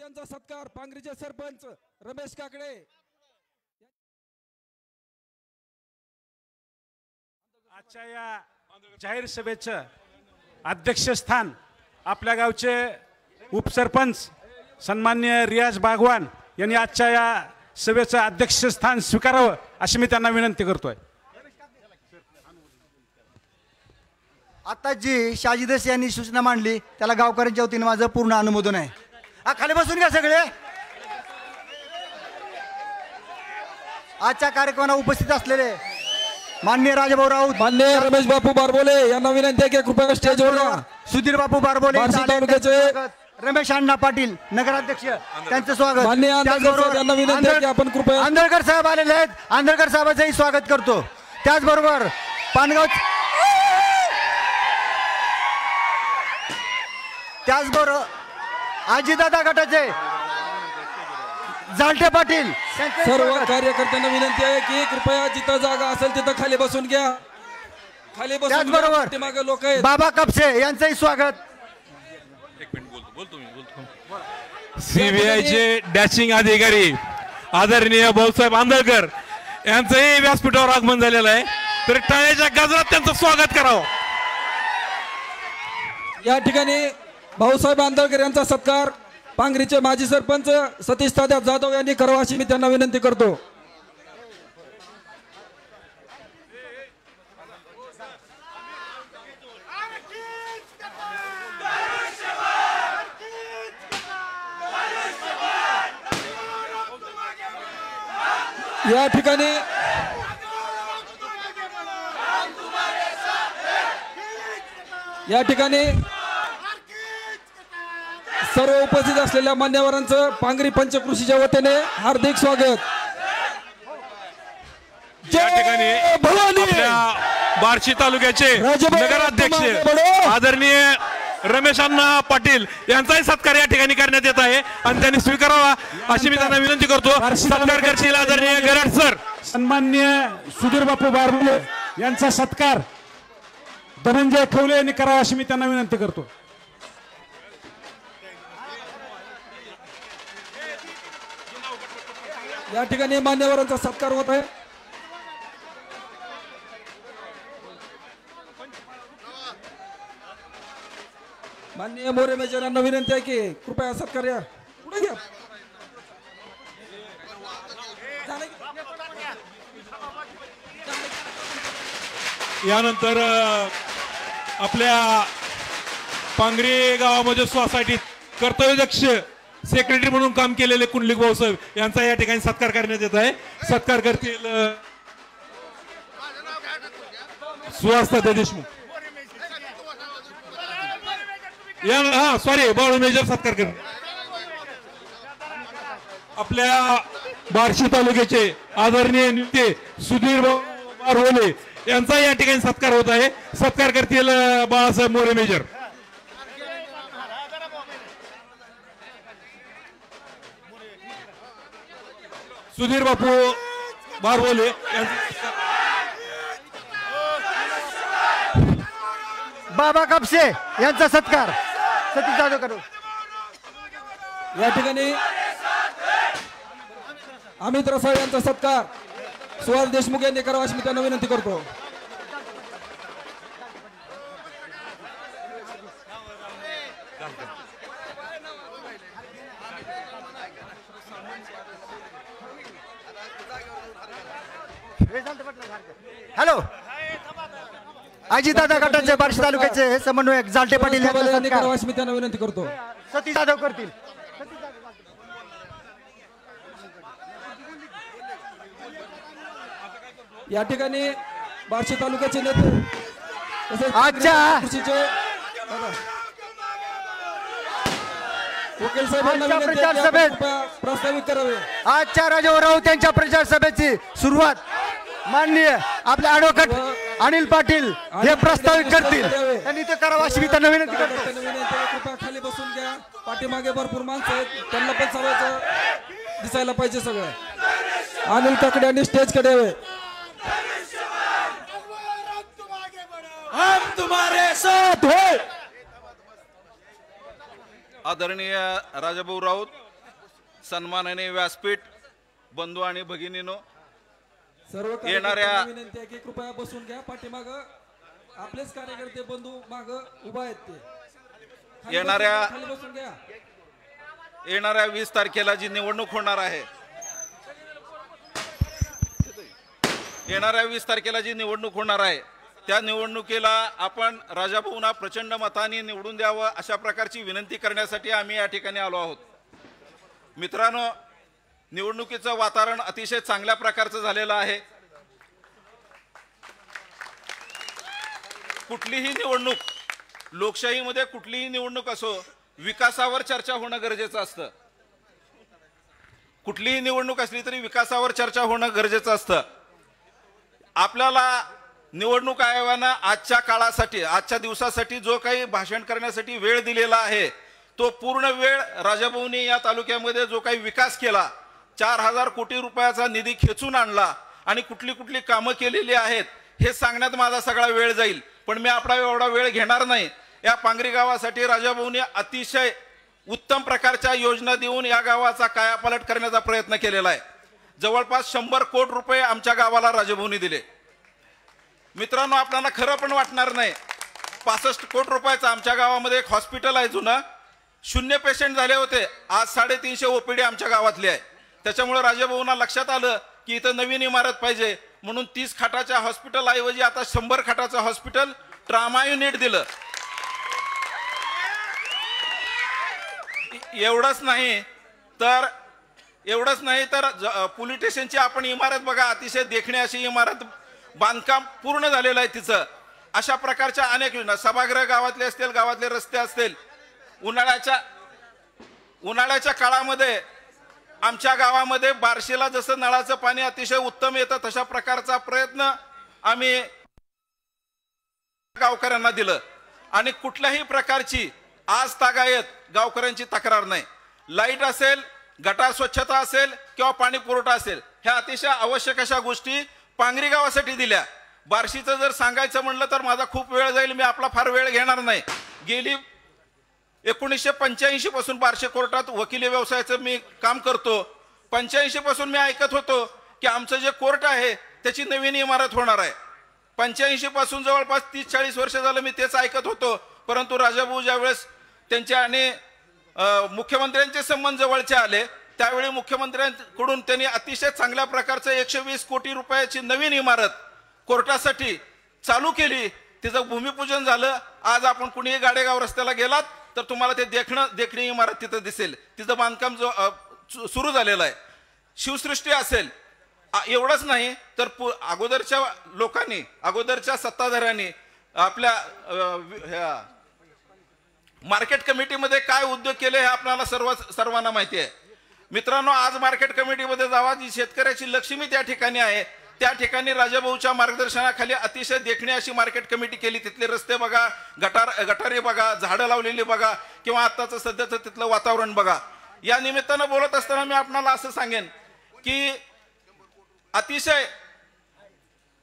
यांचा सत्कार पांगरीचे सरपंच रमेश काकडे। आजच्या या जाहीर सभेचं अध्यक्षस्थान आपल्या गावचे उपसरपंच सन्माननीय रियाज बागवान यांनी आजच्या या सभेचं अध्यक्षस्थान स्वीकारावं अशी मी त्यांना विनंती करतोय। आता जी शाजीदस यांनी सूचना मांडली त्याला गावकऱ्यांच्या वतीने माझं पूर्ण अनुमोदन आहे। खाली बसून घ्या सगळे। आजच्या कार्यक्रमाला उपस्थित असलेले माननीय राजाभाऊ राऊत, माननीय रमेश बापू बारबोले यांना विनंती आहे की कृपया स्टेजवर या। सुधीर बापू बारबोले, रमेश अण्णा पाटील नगराध्यक्ष त्यांचं स्वागत। माननीय आंधळकर यांना विनंती आहे की आपण कृपया आंधळकर साहेब आलेले आहेत, आंधळकर साहेबांचंही स्वागत करतो। त्याचबरोबर पानगाव, त्याचबरोबर आजीदादा गटाचे जालटे पाटील सर्व कार्यकर्त्यांना विनंती आहे की कृपया जिथं जागा असेल तिथं खाली बसून घ्या। खाली बसून त्याचबरोबर मागे लोक आहेत। बाबा कापसे यांचंही स्वागत। सीबीआयचे डॅशिंग अधिकारी आदरणीय भाऊसाहेब आंधळकर यांचंही व्यासपीठावर आगमन झालेलं आहे, तर टाळ्याच्या गजरात त्यांचं स्वागत करावं। या ठिकाणी भाऊसाहेब आंधळकर यांचा सत्कार पांगरीचे माजी सरपंच सतीश दादा जाधव यांनी करावा अशी मी त्यांना विनंती करतो। या ठिकाणी सर्व उपस्थित असलेल्या मान्यवरांचं पांगरी पंचकृषीच्या वतीने हार्दिक स्वागत। या ठिकाणी आपल्या बार्शी तालुक्याचे नगराध्यक्ष आदरणीय रमेश अण्णा पाटील यांचाही सत्कार या ठिकाणी करण्यात येत आहे आणि त्यांनी स्वीकारावा अशी मी त्यांना विनंती करतो। सत्कार करतील आदरणीय गराड सर। सन्माननीय सुधीर बापू बारबोले यांचा सत्कार धनंजय खवले यांनी करावा अशी मी त्यांना विनंती करतो। या ठिकाणी मान्यवरांचा सत्कार होत आहे। माननीय मोरे मेजर यांना विनंती आहे की कृपया सत्कार या पुढे घ्या। यानंतर आपल्या पांगरी गावामध्ये सोसायटीत कर्तव्यदक्ष सेक्रेटरी म्हणून काम केलेले कुंडलिक भाऊसाहेब यांचा या ठिकाणी सत्कार करण्यात येत आहे। सत्कार करतील सुहासदा देशमुख बाळू मेजर सत्कार कर। आपल्या बार्शी तालुक्याचे आदरणीय नेते सुधीर बारवले यांचा या ठिकाणी सत्कार होत आहे। सत्कार करतील बाळासाहेब मोरे मेजर। सुधीर बापू बारवले बाबा कापसे यांचा सत्कार सतीश जाधव करू। या ठिकाणी अमित रसाळ यांचा सत्कार सुहास देशमुख यांनी करावा अशी मी त्यांना विनंती करतो। हॅलो, अजितदादा गटाचे बार्शी तालुक्याचे समन्वयक जालटे पाटील यांनी करावा अशी मी त्यांना विनंती करतो। सतीश जाधव करतील। या ठिकाणी बार्शी तालुक्याचे नेते आजच्या वकील साहेबांना प्रचार सभेत प्रस्तावित करावे। आजच्या राजाभाऊ राऊत यांच्या प्रचार सभेची सुरुवात माननीय आपले ॲडव्होकेट अनिल पाटील हे प्रस्तावित करतील, त्यांनी ते करावं अशी मी त्यांना विनंती करतो। कृपया खाली बसून घ्या। पाठीमागे भरपूर माणसं आहेत, त्यांना पण सगळं दिसायला पाहिजे सगळं। अनिल काकडे यांनी स्टेज कडे यावे। हम तुम्हारे साथ हैं। आदरणीय राजाभाऊ राऊत सन्माननीय व्यासपीठ बंधू आणि भगिनीनो, सर्व येणाऱ्या- कार्यकर्त्यांना विनंती आहे की कृपया बसून घ्या. पाठीमाग आपलेच कार्यकर्ते बंधू माग उभा आहेत ते. खाली येणाऱ्या- बसून घ्या, खाली बसून घ्या. येणाऱ्या 20 तारखेला जी निवडणूक होणार आहे, येणाऱ्या 20 तारखेला जी निवडणूक होणार आहे त्या निवडणुकीला आपण राजाभाऊंना प्रचंड मताने निवडून द्यावं अशा प्रकारची विनंती करण्यासाठी आम्ही या ठिकाणी आलो आहोत. मित्रांनो, निवडणुकीचं वातावरण अतिशय चांगल्या प्रकारचं झालेलं आहे. कुठलीही निवडणूक, लोकशाहीमध्ये कुठलीही निवडणूक असो, विकासावर चर्चा होणं गरजेचं असतं. कुठलीही निवडणूक असली तरी विकासावर चर्चा होणं गरजेचं असतं. आपल्याला निवडणूक आयोगानं आजच्या काळासाठी, आजच्या दिवसासाठी जो काही भाषण करण्यासाठी वेळ दिलेला आहे, तो पूर्ण वेळ राजाभाऊंनी या तालुक्यामध्ये जो काही विकास केला, 4000 कोटी रुपयाचा निधी खेचून आणला आणि कुठली कुठली कामं केलेली आहेत हे सांगण्यात माझा सगळा वेळ जाईल. पण मी आपला एवढा वेळ घेणार नाही. या पांगरी गावासाठी राजाभाऊंनी अतिशय उत्तम प्रकारच्या योजना देऊन या गावाचा कायापालट करण्याचा प्रयत्न केलेला आहे. जवळपास 100 कोटी रुपये आमच्या गावाला राजाभाऊंनी दिले. मित्रांनो, आपल्याला खरं पण वाटणार नाही, 65 कोटी रुपयाचं आमच्या गावामध्ये एक हॉस्पिटल आहे जुनं, 0 पेशंट झाले होते, आज 350 ओपीडी आमच्या गावातली आहे. त्याच्यामुळे राजाभाऊंना लक्षात आलं की इथं नवीन इमारत पाहिजे, म्हणून 30 खाटाच्या हॉस्पिटल ऐवजी आता 100 खाटाचं हॉस्पिटल, ट्रामा युनिट दिलं. एवढंच नाही तर पोलीस स्टेशनची आपण इमारत बघा, अतिशय देखणी अशी इमारत, बांधकाम पूर्ण झालेलं आहे तिचं. अशा प्रकारच्या अनेक योजना, सभागृह गावातले असतील, गावातले रस्ते असतील. उन्हाळ्याच्या काळामध्ये आमच्या गावामध्ये बार्शीला जसं नळाचं पाणी अतिशय उत्तम येतं, तशा प्रकारचा प्रयत्न आम्ही गावकऱ्यांना दिलं आणि कुठल्याही प्रकारची आज तागायत गावकऱ्यांची तक्रार नाही. लाईट असेल, गटार स्वच्छता असेल किंवा पाणी पुरवठा असेल, ह्या अतिशय आवश्यक अशा गोष्टी पांगरी गावासाठी दिल्या. बार्शीचं जर सांगायचं म्हणलं तर माझा खूप वेळ जाईल, मी आपला फार वेळ घेणार नाही. गेली 1985 पासून बार्शी कोर्टात वकिली व्यवसायाचं मी काम करतो. 85 पासून मी ऐकत होतो की आमचं जे कोर्ट आहे त्याची नवीन इमारत होणार आहे. 85 पासून जवळपास 30-40 वर्ष झालं मी तेच ऐकत होतो. परंतु राजाभाऊ ज्यावेळेस त्यांच्या आणि मुख्यमंत्र्यांचे संबंध जवळचे आले, त्यावेळी मुख्यमंत्र्यांकडून त्यांनी अतिशय चांगल्या प्रकारचं 120 कोटी रुपयाची नवीन इमारत कोर्टासाठी चालू केली. तिचं भूमिपूजन झालं. आज आपण कुणीही गाडेगाव रस्त्याला गेलात तर तुम्हाला ते देखणी इमारत तिथं दिसेल. तिचं बांधकाम सुरू झालेलं आहे. शिवसृष्टी असेल, एवढंच नाही तर अगोदरच्या लोकांनी, अगोदरच्या सत्ताधाऱ्यांनी आपल्या मार्केट कमिटीमध्ये काय उद्योग केले हे आपल्याला सर्वांना माहिती आहे. मित्रांनो, आज मार्केट कमिटीमध्ये जावा, जी शेतकऱ्याची लक्ष्मी त्या ठिकाणी आहे, त्या ठिकाणी राजाभाऊच्या मार्गदर्शनाखाली अतिशय देखणी अशी मार्केट कमिटी केली. तिथले रस्ते बघा, गटारे बघा, झाडं लावलेली बघा किंवा आत्ताचं सध्याचं तिथलं वातावरण बघा. या निमित्तानं बोलत असताना मी आपणाला असं सांगेन की अतिशय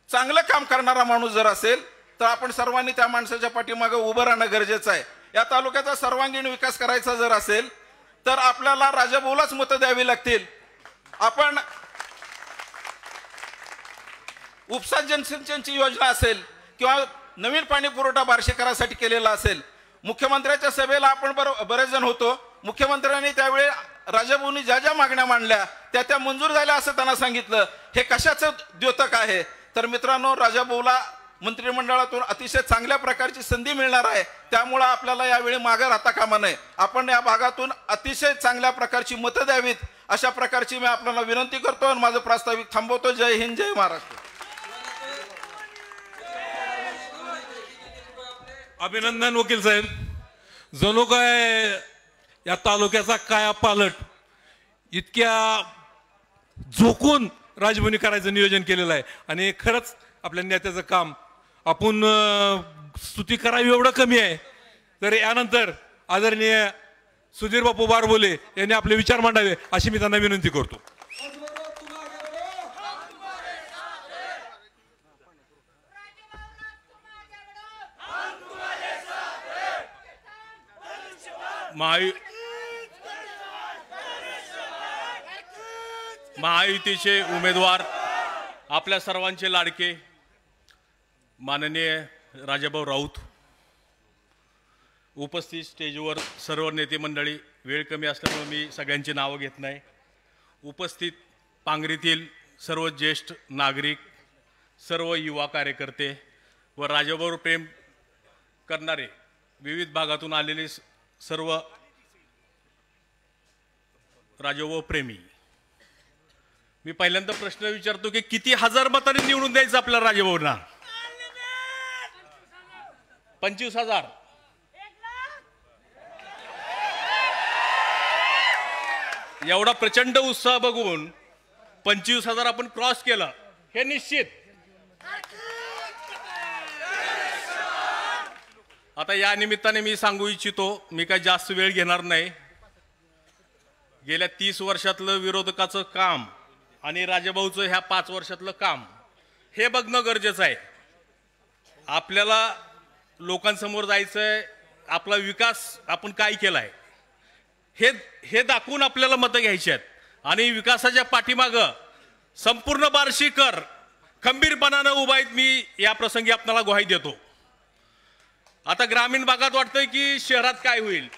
चांगलं काम करणारा माणूस जर असेल तर आपण सर्वांनी त्या माणसाच्या पाठीमागे उभं राहणं गरजेचं आहे. या तालुक्याचा सर्वांगीण विकास करायचा जर असेल तर आपल्याला राजाभाऊलाच मतं द्यावी लागतील. आपण उपसा जलसिंचनची योजना असेल किंवा नवीन पाणी पुरवठा बार्शीकरासाठी केलेला असेल, मुख्यमंत्र्यांच्या सभेला आपण बरेच जण होतो. मुख्यमंत्र्यांनी त्यावेळी राजाभाऊंनी ज्या ज्या मागण्या मांडल्या त्या मंजूर झाल्या असं त्यांना सांगितलं. हे कशाचं द्योतक आहे? तर मित्रांनो, राजाभाऊला मंत्रिमंडळातून अतिशय चांगल्या प्रकारची संधी मिळणार आहे. त्यामुळे आपल्याला यावेळी मागे राहता कामा नये. आपण या भागातून अतिशय चांगल्या प्रकारची मतं द्यावीत अशा प्रकारची मी आपल्याला विनंती करतो आणि माझं प्रास्ताविक थांबवतो. जय हिंद, जय महाराष्ट्र. अभिनंदन वकील साहेब. जणू काय या तालुक्याचा कायापालट इतक्या झोकून राजभूनी करायचं नियोजन केलेलं आहे आणि खरंच आपल्या नेत्याचं काम आपण स्तुती करावी एवढं कमी आहे. तर यानंतर आदरणीय सुधीर बापू बारबोले यांनी आपले विचार मांडावे अशी मी त्यांना विनंती करतो. महायुतीचे उमेदवार, आपल्या सर्वांचे लाडके माननीय राजाभाऊ राऊत, उपस्थित स्टेजवर सर्व नेते मंडळी, वेळ कमी असल्यामुळे मी सगळ्यांची नावं घेत नाही. उपस्थित पांगरीतील सर्व ज्येष्ठ नागरिक, सर्व युवा कार्यकर्ते व राजाभाऊवर प्रेम करणारे विविध भागातून आलेले सर्व राजाभाऊ प्रेमी, मी पहिल्यांदा प्रश्न विचारतो की किती हजार मतांनी निवडून द्यायचं आपल्याला राजाभाऊंना? 25,000. एवढा प्रचंड उत्साह बघून 25,000 आपण क्रॉस केलं हे निश्चित. आता या निमित्ताने मी सांगू इच्छितो, मी काही जास्त वेळ घेणार नाही. गेल्या 30 वर्षातलं विरोधकाचं काम आणि राजाभाऊचं ह्या 5 वर्षातलं काम हे बघणं गरजेचं आहे. आपल्याला लोकांसमोर जायचंय, आपला विकास आपण काय केलाय हे दाखवून आपल्याला मतं घ्यायची आहेत. आणि विकासाच्या पाठीमागं संपूर्ण बार्शीकर खंबीरपणानं उभा आहेत. मी या प्रसंगी आपल्याला ग्वाही देतो. आता ग्रामीण भागात वाटतंय की शहरात काय होईल.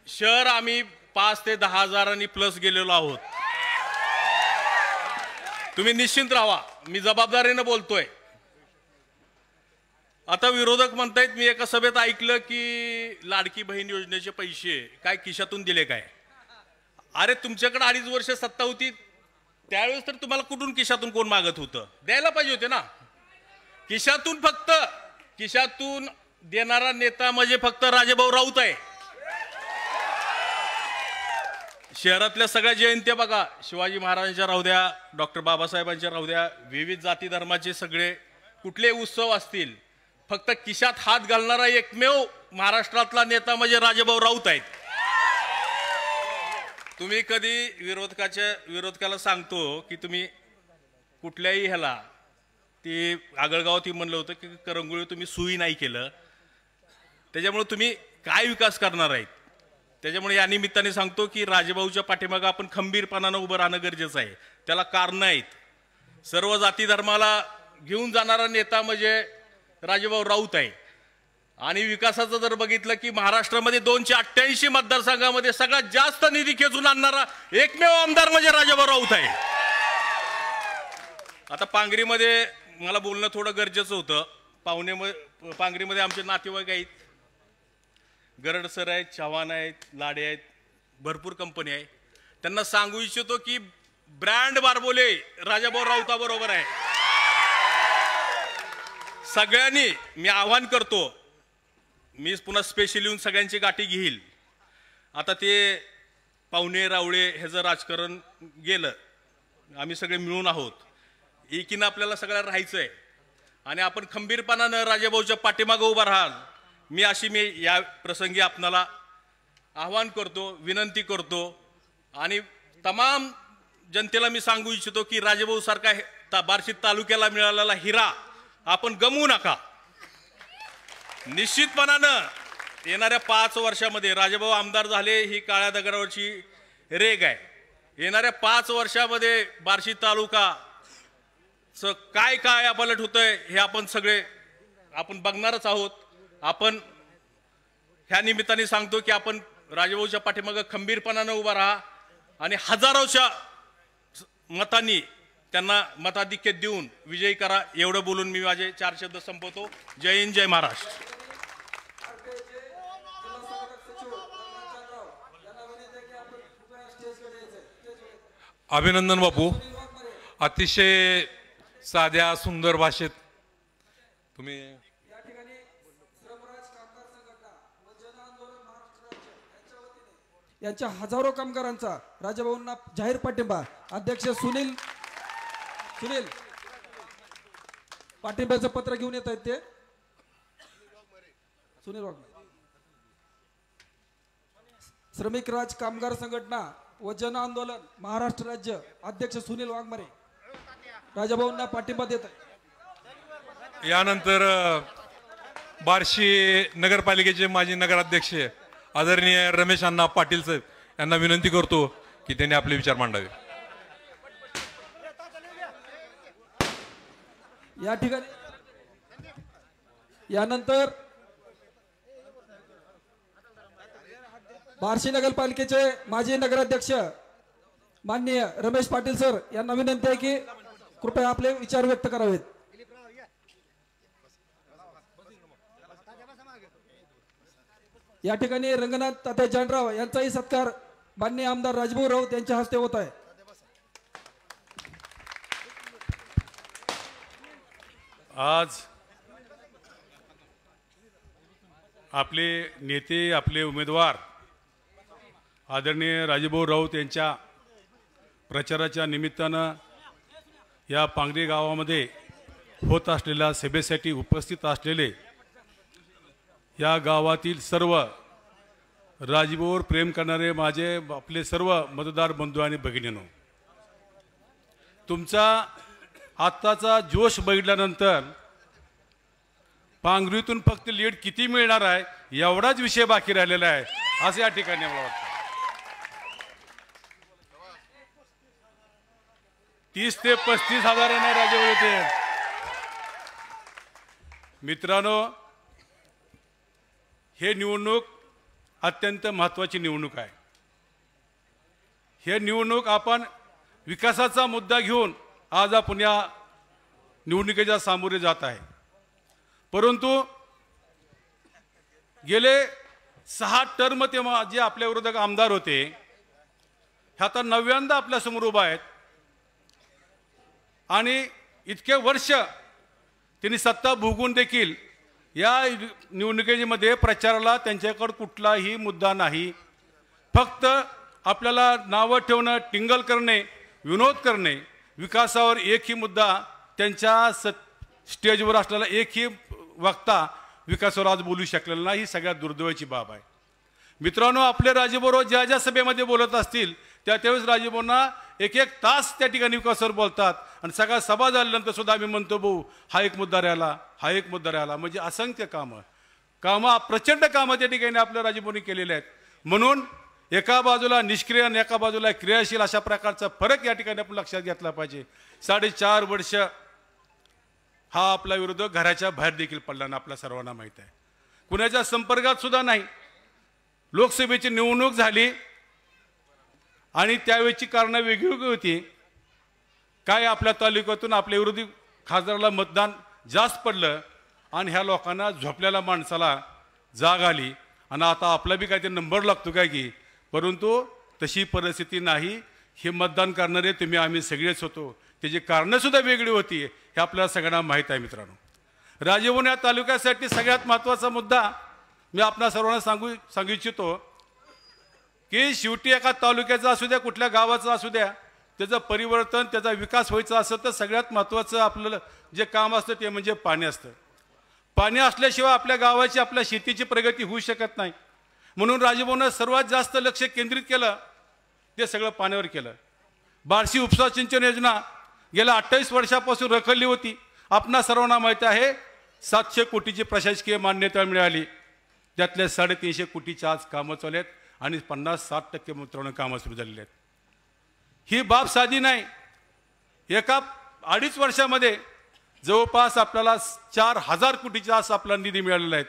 शहर आम्ही 5 ते 10 हजारांनी प्लस गेलेलो आहोत. तुम्ही निश्चिंत राहा, मी जबाबदारीनं बोलतोय. आता विरोधक म्हणतायत, मी एका सभेत ऐकलं की लाडकी बहीण योजनेचे पैसे काय खिशातून दिले काय. अरे तुमच्याकडे 2.5 वर्ष सत्ता होती, त्यावेळेस तर तुम्हाला कुठून खिशातून कोण मागत होतं? द्यायला पाहिजे होते ना. खिशातून फक्त खिशातून देणारा नेता म्हणजे फक्त राजाभाऊ राऊत आहे. शहरातल्या सगळ्या जयंत्या बघा, शिवाजी महाराजांच्या राहू द्या, डॉक्टर बाबासाहेबांच्या राहू द्या, विविध जाती धर्माचे सगळे कुठले उत्सव असतील, फक्त खिशात हात घालणारा एकमेव महाराष्ट्रातला नेता म्हणजे राजाभाऊ राऊत आहेत. तुम्ही कधी विरोधकाला सांगतो की तुम्ही कुठल्याही ह्याला, ती आगळगावात म्हणलं होतं की करंगुळी तुम्ही सुई नाही केलं, त्याच्यामुळे तुम्ही काय विकास करणार आहेत. त्याच्यामुळे या निमित्ताने सांगतो की राजाभाऊच्या पाठीमागं आपण खंबीरपणानं उभं राहणं गरजेचं आहे. त्याला कारण आहेत. सर्व जाती धर्माला घेऊन जाणारा नेता म्हणजे राजाभाऊ राऊत आहे. आणि विकासाचं जर बघितलं की महाराष्ट्रामध्ये 288 मतदारसंघामध्ये सगळ्यात जास्त निधी खेचून आणणारा एकमेव आमदार म्हणजे राजाभाऊ राऊत आहे. आता पांगरीमध्ये मला बोलणं थोडं गरजेचं होतं. पांगरीमध्ये आमचे नातेवाईक आहेत, गरड सर आहेत, चव्हाण आहेत, लाडे आहेत, भरपूर कंपनी आहे. त्यांना सांगू इच्छितो की ब्रँड बारबोले राजाभाऊ राऊता बरोबर आहे. सगळ्यांनी मी आवाहन करतो, मी पुन्हा स्पेशल येऊन सगळ्यांची गाठी घेईल. आता ते पाहुणे रावळे ह्याचं राजकारण गेलं, आम्ही सगळे मिळून आहोत. एकीनं आपल्याला सगळ्या राहायचंय आणि आपण खंबीरपणानं राजाभाऊच्या पाठीमागं उभा राहाल, मी या प्रसंगी आपणाला आवाहन करतो, विनंती करतो. आणि तमाम जनतेला मी सांगू इच्छितो की राजाभाऊ सारखा बार्शी तालुक्याला मिळालेला हिरा आपण गमवू नका. निश्चितपणानं येणाऱ्या 5 वर्षामध्ये राजाभाऊ आमदार झाले ही काळ्या दगडावरची रेग आहे. येणाऱ्या 5 वर्षामध्ये बार्शी तालुका काय काय अपलट होतंय हे आपण सगळे बघणारच आहोत. आपण ह्या निमित्ताने सांगतो की आपण राजाभाऊच्या पाठीमागं खंबीरपणानं उभा राहा आणि हजारोच्या मतांनी त्यांना मताधिक्य देऊन विजयी करा. एवढं बोलून मी माझे 4 शब्द संपवतो. जय हिंद, जय महाराष्ट्र. अभिनंदन बापू, अतिशय साध्या सुंदर भाषेत तुम्ही यांच्या हजारो कामगारांचा राजाभाऊंना जाहीर पाठिंबा. अध्यक्ष सुनील पाठिंब्याचं पत्र घेऊन येत आहेत ते सुनील वाघमारे. श्रमिक राज कामगार संघटना व जन आंदोलन महाराष्ट्र राज्य अध्यक्ष सुनील वाघमारे राजाभाऊंना पाठिंबा देत आहे. यानंतर बार्शी नगरपालिकेचे माजी नगराध्यक्ष आदरणीय रमेश अण्णा पाटील साहेब यांना विनंती करतो की त्यांनी आपले विचार मांडावे. या ठिकाणी यानंतर बार्शी नगरपालिकेचे माजी नगराध्यक्ष माननीय रमेश पाटील सर यांना विनंती आहे की कृपया आपले विचार व्यक्त करावेत. या ठिकाणी रंगनाथ तात्या जानराव यांचाही सत्कार माननीय आमदार राजभाऊ राऊत यांच्या हस्ते होत आहे. आज आपले नेते आपले उमेदवार आदरणीय राजभाऊ राऊत यांच्या प्रचाराच्या निमित्तानं या पांगरी गावामध्ये होत असलेल्या सभेसाठी उपस्थित असलेले या गावातील सर्व राजभाऊवर प्रेम करणारे माझे आपले सर्व मतदार बंधू आणि भगिनींनो, तुमचा आत्ताचा जोश बघितल्यानंतर पांगरीतून फक्त लीड किती मिळणार आहे एवढाच विषय बाकी राहिलेला आहे असं या ठिकाणी मला वाटतं. 30 ते 35 हजार येणार राजभाऊ होते. मित्रांनो, हे निवडणूक अत्यंत महत्त्वाची निवडणूक आहे. हे निवडणूक आपण विकासाचा मुद्दा घेऊन आज आपण या निवडणुकीच्या सामोरे जात आहे. परंतु गेले 6 टर्म तेव्हा जे आपल्या विरोधक आमदार होते हे आता 9व्यांदा आपल्या समोर उभा आहेत आणि इतके वर्ष त्यांनी सत्ता भोगून देखील या निवडणुकीमध्ये प्रचाराला त्यांच्याकडे कुठलाही मुद्दा नाही. फक्त आपल्याला नावं ठेवणं, टिंगल करणे, विनोद करणे, विकासावर एकही मुद्दा त्यांच्या स्टेजवर असलेला एकही वक्ता विकासावर आज बोलू शकलेला नाही. ही सगळ्यात दुर्दैवाची बाब आहे. मित्रांनो, आपले राजभाऊ ज्या ज्या सभेमध्ये बोलत असतील त्यावेळेस राजभाऊंना 1-1 तास त्या ठिकाणी विकासावर बोलतात आणि सगळ्या सभा झाल्यानंतर सुद्धा आम्ही म्हणतो भाऊ हा एक मुद्दा राहिला, हा एक मुद्दा राहिला. म्हणजे असंख्य कामं प्रचंड कामं त्या ठिकाणी आपल्या राजभाऊंनी केलेले आहेत. म्हणून एका बाजूला निष्क्रिय आणि एका बाजूला क्रियाशील अशा प्रकारचा फरक या ठिकाणी आपण लक्षात घेतला पाहिजे. 4.5 वर्ष हा आपला विरोधक घराच्या बाहेर देखील पडला ना, आपल्या सर्वांना माहीत आहे. कुणाच्या संपर्कात सुद्धा नाही. लोकसभेची निवडणूक झाली आणि त्यावेळची कारणं वेगवेगळी होती. काय आपल्या तालुक्यातून आपल्या विरोधी खासदाराला मतदान जास्त पडलं आणि ह्या लोकांना झोपलेल्या माणसाला जाग आली आणि आता आपला बी काय ते नंबर लागतो काय की. परंतु तशी परिस्थिती नाही. हे मतदान करणारे तुम्ही आम्ही सगळेच होतो. त्याची कारणंसुद्धा वेगळी होती हे आपल्याला सगळ्यांना माहीत आहे. मित्रांनो, राजभाऊ या तालुक्यासाठी सगळ्यात महत्त्वाचा मुद्दा मी आपल्या सर्वांना सांगू इच्छितो की शेवटी एका तालुक्याचा असू द्या, कुठल्या गावाचा असू द्या, त्याचं परिवर्तन, त्याचा विकास व्हायचा असेल तर सगळ्यात महत्त्वाचं आपल्याला जे काम असतं ते म्हणजे पाणी असतं. पाणी असल्याशिवाय आपल्या गावाची, आपल्या शेतीची प्रगती होऊ शकत नाही. म्हणून राजभाऊनं सर्वात जास्त लक्ष केंद्रित केलं ते सगळं पाण्यावर केलं. बार्शी उपसा सिंचन योजना गेल्या 28 वर्षापासून रखडली होती. आपणा सर्वांना माहीत आहे 700 कोटीची प्रशासकीय मान्यता मिळाली. त्यातल्या 350 कोटीची आज कामं चालू आहेत आणि 50-60% मित्रांनो कामं सुरू झालेली आहेत. ही बाब साधी नाही. एका 2.5 वर्षामध्ये जवळपास आपल्याला 4000 कोटीचा असं आपला निधी मिळालेला आहे.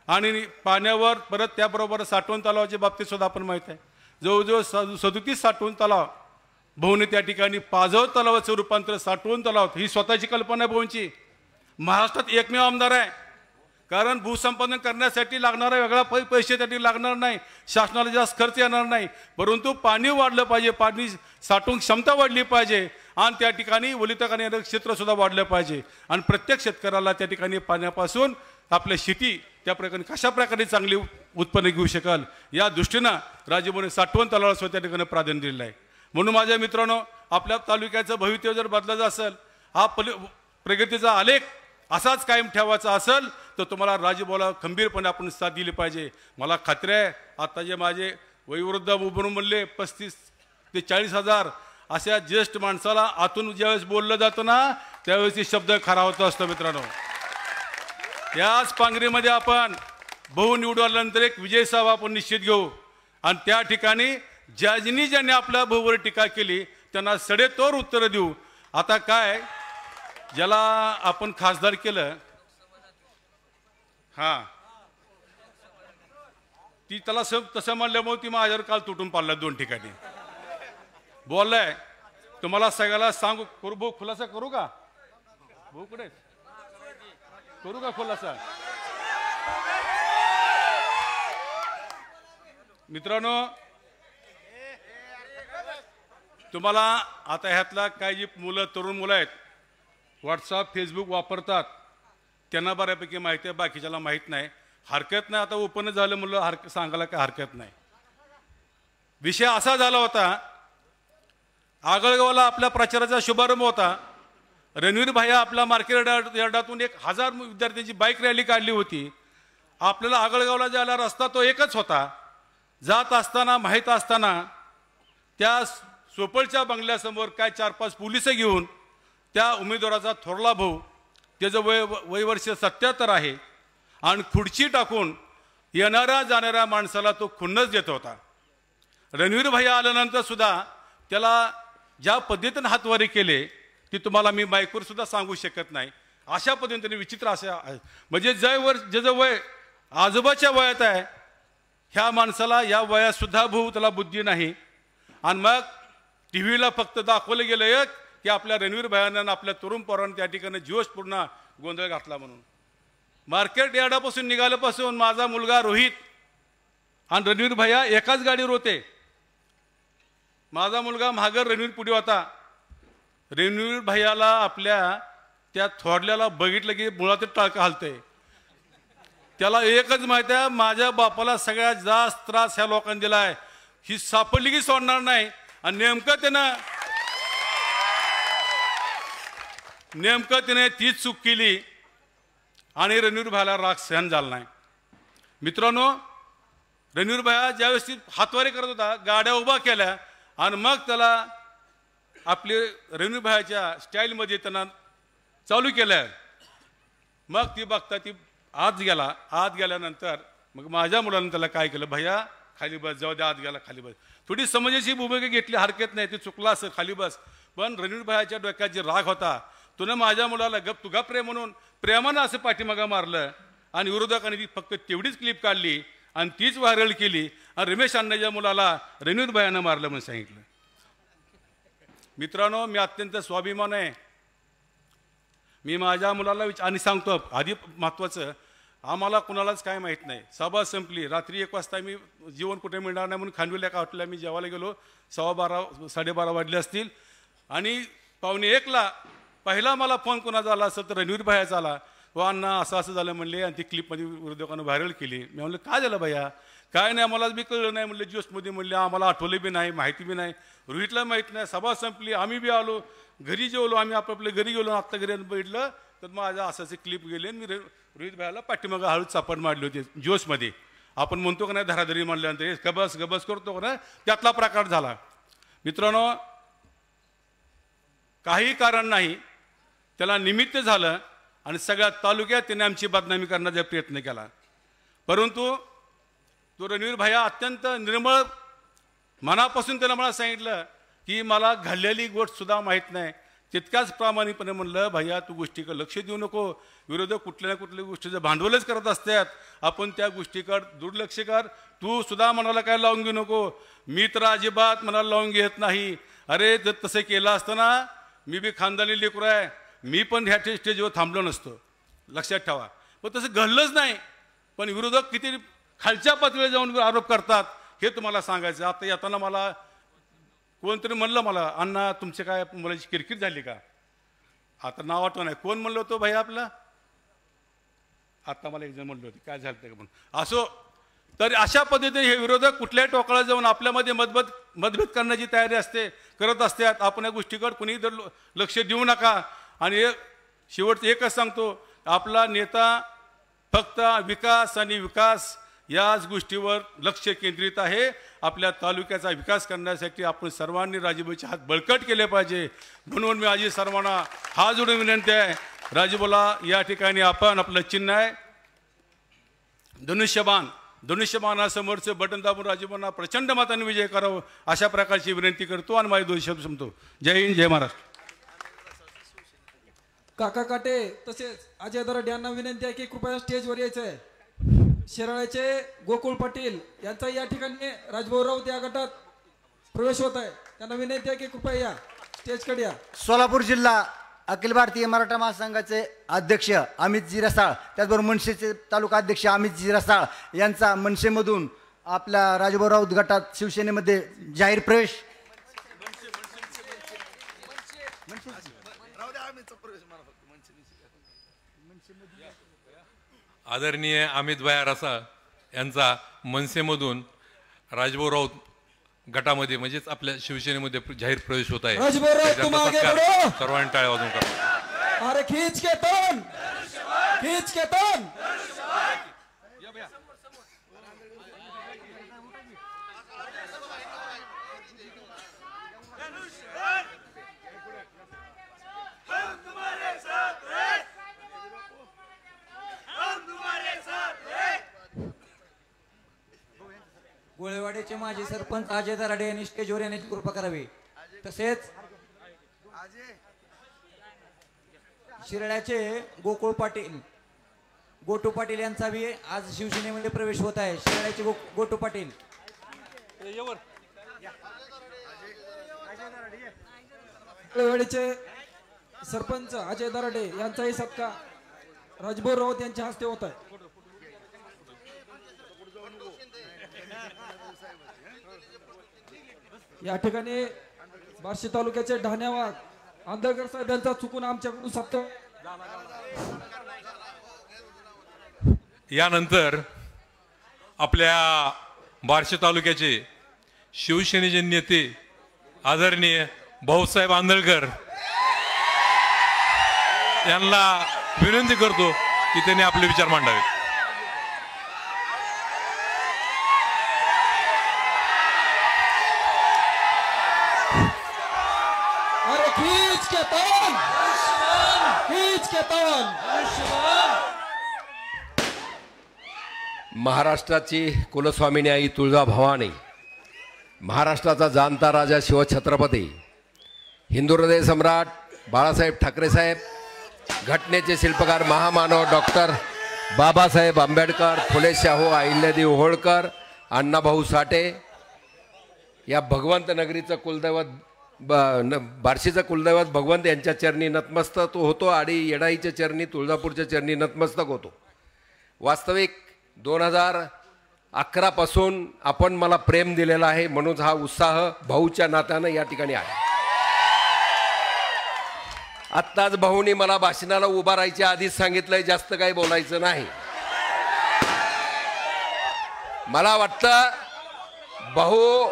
आणि पाण्यावर परत त्याबरोबर साठवण तलावाच्या बाबतीत सुद्धा आपण माहीत आहे जवळजवळ 37 साठवण तलाव भाऊने त्या ठिकाणी पाझर तलावाचं रूपांतर साठवण तलाव, ही स्वतःची कल्पना आहे भाऊंची. महाराष्ट्रात एकमेव आमदार आहे. कारण भूसंपादन करण्यासाठी लागणारा वेगळा पैसे त्यासाठी लागणार नाही, शासनाला जास्त खर्च येणार नाही. परंतु पाणी वाढलं पाहिजे, पाणी साठवून क्षमता वाढली पाहिजे आणि त्या ठिकाणी ओलिताखाली येणारं क्षेत्रसुद्धा वाढलं पाहिजे. आणि प्रत्येक शेतकऱ्याला त्या ठिकाणी पाण्यापासून आपल्या शेती त्या प्रकारे कशा प्रकारे चांगली उत्पन्न घेऊ शकाल या दृष्टीनं राजभाऊने साठवण तलावाला त्या ठिकाणी प्राधान्य दिलेलं आहे. म्हणून माझ्या मित्रांनो, आपल्या तालुक्याचं भवितव्य जर बदलायचं असेल, हा प्रगतीचा आलेख असाच कायम ठेवायचा असेल तर तुम्हाला राजभाऊला खंबीरपणे आपण साथ दिली पाहिजे. मला खात्री आहे आता जे माझे वयोवृद्ध उभं म्हणले 35 ते 40 हजार अशा ज्येष्ठ माणसाला आतून ज्यावेळेस बोललं जातं ना त्यावेळेस हे शब्द खरा होत असतो. मित्रांनो, याच पांगरीमध्ये आपण बहु निवडून आल्यानंतर एक विजय सभा आपण निश्चित घेऊ आणि त्या ठिकाणी ज्यांनी आपल्या भाऊवर टीका केली त्यांना सडेतोड उत्तरं देऊ. आता काय ज्याला आपण खासदार केलं, हां, ती त्याला तसं म्हणल्यामुळे ती माझ्यावर काल तुटून पाडला 2 ठिकाणी बोललाय. तुम्हाला सगळ्याला सांगू, करू भाऊ खुलासा करू का? भाऊ कुठे करू का खुलासा? मित्रांनो, तुम्हाला आता ह्यातला काही जी तरुण मुलं आहेत, व्हॉट्सअप फेसबुक वापरतात, त्यांना बऱ्यापैकी माहिती आहे, बाकीच्याला माहीत नाही. हरकत नाही, आता ओपन झालं म्हणलं सांगायला काय हरकत नाही. विषय असा झाला होता, आगळगावला आपल्या प्रचाराचा शुभारंभ होता. रणवीर भाया आपल्या मार्केट यार्डातून 1000 विद्यार्थ्यांची बाईक रॅली काढली होती. आपल्याला आगळगावला जायला रस्ता तो एकच होता. जात असताना माहीत असताना त्या सोपळच्या बंगल्यासमोर काय 4-5 पोलिस घेऊन त्या उमेदवाराचा थोरला भाऊ, त्याचं वय वर्ष 77 आहे, आणि खुर्ची टाकून येणाऱ्या जाणाऱ्या माणसाला तो खुन्नस देत होता. रणवीर भाई आल्यानंतर सुद्धा त्याला ज्या पद्धतीने हातवारे केले ती तुम्हाला मी बाईकवर सुद्धा सांगू शकत नाही. अशा पद्धतीने विचित्र अशा, म्हणजे ज्याचं वय आजोबाच्या वयात आहे, ह्या माणसाला या वयात सुद्धा भाऊ त्याला बुद्धी नाही. आणि मग टी व्हीला फक्त दाखवलं गेलं एक की आपल्या रणवीर भायानं आपल्या तरुण पोरांनी त्या ठिकाणी जोशपूर्ण गोंधळ घातला म्हणून. मार्केट यार्डापासून निघाल्यापासून माझा मुलगा रोहित आणि रणवीर भाया एकाच गाडीवर होते. माझा मुलगा महागर रणवीर पुढे होता. रणवीर भायाला आपल्या त्या थोरल्याला बघितलं की मुळातच टाळकं हलतंय. त्याला एकच माहिती आहे, माझ्या बापाला सगळ्यात जास्त त्रास ह्या लोकांनी दिला आहे, ही सापडली की सोडणार नाही. आणि नेमकं त्याने तीच चूक केली आणि रणवीर भाईला राग सहन झाला नाही. मित्रांनो, रणवीर भाई ज्यावेळेस हातवारी करत होता, गाड्या उभा केल्या आणि मग त्याला आपले रणवीर भाईच्या स्टाईलमध्ये त्यांना चालू केलं. मग ती बघता ती आत गेला. आत गेल्यानंतर मग माझ्या मुलानं त्याला काय केलं, भैया खाली बस, जाऊ दे, आत गेला, खाली बस. थोडी समजायची भूमिका घेतली, हरकत नाही, ते चुकला असं, खाली बस. पण रणवीर भाईच्या डोक्यात जे राग होता, तुनं माझ्या मुलाला तू गप रे म्हणून प्रेमानं असं पाठीमागा मारलं. आणि विरोधकांनी ती फक्त तेवढीच क्लिप काढली आणि तीच व्हायरल केली. आणि रमेश अण्णाच्या मुलाला रणवीर भायानं मारलं म्हणून सांगितलं. मित्रांनो, मी अत्यंत स्वाभिमान आहे. मी माझ्या मुलाला आणि सांगतो, आधी महत्त्वाचं, आम्हाला कुणालाच काय माहीत नाही. सभा संपली, रात्री 1 वाजता मी जेवण कुठे मिळणार नाही म्हणून खांडविल्या का हॉटेलला मी जेवायला गेलो. 12:15 साडेबारा वाजले असतील. आणि 12:45 पहिला मला फोन कोणाचा आला असेल तर रणवीर भायाचा आला. हो अण्णा, असं झालं म्हणले, आणि ती क्लिपमध्ये विरोधकांना व्हायरल केली. मी म्हणलं काय झालं भैया? काय नाही, आम्हाला बी कळलं नाही म्हणले, जोशमध्ये म्हणले, आम्हाला आठवलं बी नाही, माहिती बी नाही, रोहितला माहीत नाही. सभा संपली, आम्ही बी आलो, घरी जेवलो, आम्ही आपापल्या घरी गेलो. आत्ता घरी बघितलं तर माझ्या असाचे क्लिप गेले. मी रोहित भाईला पाठीमागं हळूच चापड मारली होती जोशमध्ये. आपण म्हणतो का नाही धराधरी म्हणल्यानंतर गबस करतो का नाही, त्यातला प्रकार झाला. मित्रांनो, काही कारण नाही, त्याला निमित्त झालं आणि सगळ्या तालुक्यात त्याने आमची बदनामी करण्याचा प्रयत्न केला. परंतु तो रणवीर भाया अत्यंत निर्मळ मनापासून त्याला मला सांगितलं की मला घडलेली गोष्टसुद्धा माहीत नाही. तितक्याच प्रामाणिकपणे म्हणलं, भैया तू गोष्टीकडे लक्ष देऊ नको, विरोधक कुठल्या ना कुठल्या गोष्टीचं भांडवलच करत असतात, आपण त्या गोष्टीकडे दुर्लक्ष कर, तू सुद्धा मनाला काय लावून घेऊ नको. मी तर अजिबात मनाला लावून घेत नाही. अरे जर तसं केलं असतं ना, मी बी खानदानी लेकरू आहे, मी पण ह्या स्टेजवर थांबलो नसतो, लक्षात ठेवा. पण तसं घडलंच नाही. पण विरोधक किती खालच्या पातळीवर जाऊन आरोप करतात हे तुम्हाला सांगायचं. आता येताना मला कोणतरी म्हणलं, मला अण्णा तुमचे काय मुलाची किरकिर झाली का? आता नाव आठवण नाही, कोण म्हणलं होतं भाई आपला, आता मला एक जण म्हणलं होतं, काय झालं ते म्हणून. असो, तर अशा पद्धतीने हे विरोधक कुठल्याही टोकाला जाऊन आपल्यामध्ये मतभेद करण्याची तयारी करत असतात. आपण या गोष्टीकडे कुणी लक्ष देऊ नका. आणि शेवटचं एकच सांगतो, आपला नेता फक्त विकास आणि विकास याच गोष्टीवर लक्ष केंद्रित आहे. आपल्या तालुक्याचा विकास करण्यासाठी आपण सर्वांनी राजूभाईचे हात बळकट केले पाहिजे. म्हणून मी आजी सर्वांना हात जोडून विनंती आहे, राजूभाईला या ठिकाणी आपण आपलं चिन्ह आहे धनुष्यबाणासमोरचं बटन दाबून राजूभाईंना प्रचंड मताने विजय करावं अशा प्रकारची विनंती करतो आणि माझे 2 शब्द संपतो. जय हिंद, जय महाराष्ट्र. काका काटे तसेच अजय दराडे यांना विनंती आहे की कृपया स्टेजवर यायचं आहे. शिराळ्याचे गोकुळ पाटील यांचा या ठिकाणी राजभाऊ राऊत या गटात प्रवेश होत आहे. त्यांना विनंती आहे की कृपया या स्टेजकडे या. सोलापूर जिल्हा अखिल भारतीय मराठा महासंघाचे अध्यक्ष अमितजी रसाळ, त्याचबरोबर मनसेचे तालुका अध्यक्ष अमितजी रसाळ यांचा मनसेमधून आपल्या राजभाऊ राऊत गटात शिवसेनेमध्ये जाहीर प्रवेश. आदरणीय अमित भाई रसाळ यांचा मनसेमधून राजभाऊ राऊत गटामध्ये म्हणजेच आपल्या शिवसेनेमध्ये जाहीर प्रवेश होत आहे. राजभाऊ राऊत तुम आगे बढ़ो. सर्वांनी टाळ्या वाजवून करा. अरे खींच के तन, खींच के तन. गोळेवाडीचे माजी सरपंच अजय दराडे यांनी स्टेजवर येण्याची कृपा करावी. तसेच शिराळ्याचे गोकुळ पाटील गोटू पाटील यांचा बी आज शिवसेनेमध्ये प्रवेश होत आहे. शिराळ्याचे गोटू पाटील. गोळेवाडीचे सरपंच अजय दराडे यांचाही सत्कार राजभाऊ राऊत यांच्या हस्ते होत आहे. या ठिकाणी बार्शी तालुक्याचे ढाण्यावाग आंधळकर साहेब यांचा चुकून आमच्याकडून सत्कार. यानंतर आपल्या बार्शी तालुक्याचे शिवसेनेचे नेते आदरणीय भाऊसाहेब आंधळकर यांना विनंती करतो की त्यांनी आपले विचार मांडावेत. अरे खींच के तन, खींच के तन. महाराष्ट्राची कुलस्वामिनी आई तुळजाभवानी, महाराष्ट्राचा जाणता राजा शिवछत्रपती, हिंदू हृदय सम्राट बाळासाहेब ठाकरे साहेब, घटनेचे शिल्पकार महामानव डॉक्टर बाबासाहेब आंबेडकर, फुले शाहू, अहिल्यादेवी होळकर, अण्णाभाऊ साठे, या भगवंत नगरीचं कुलदैवत बार्शीचं कुलदैवत भगवंत यांच्या चरणी नतमस्तक होतो आणि येडाईच्या चरणी तुळजापूरच्या चरणी नतमस्तक होतो. वास्तविक 2011 पासून आपण मला प्रेम दिलेला आहे, म्हणून हा उत्साह भाऊच्या नात्यानं या ठिकाणी आहे. आत्ताच भाऊनी मला भाषणाला उभा राहायच्या आधीच सांगितलंय जास्त काही बोलायचं नाही. मला वाटतं भाऊ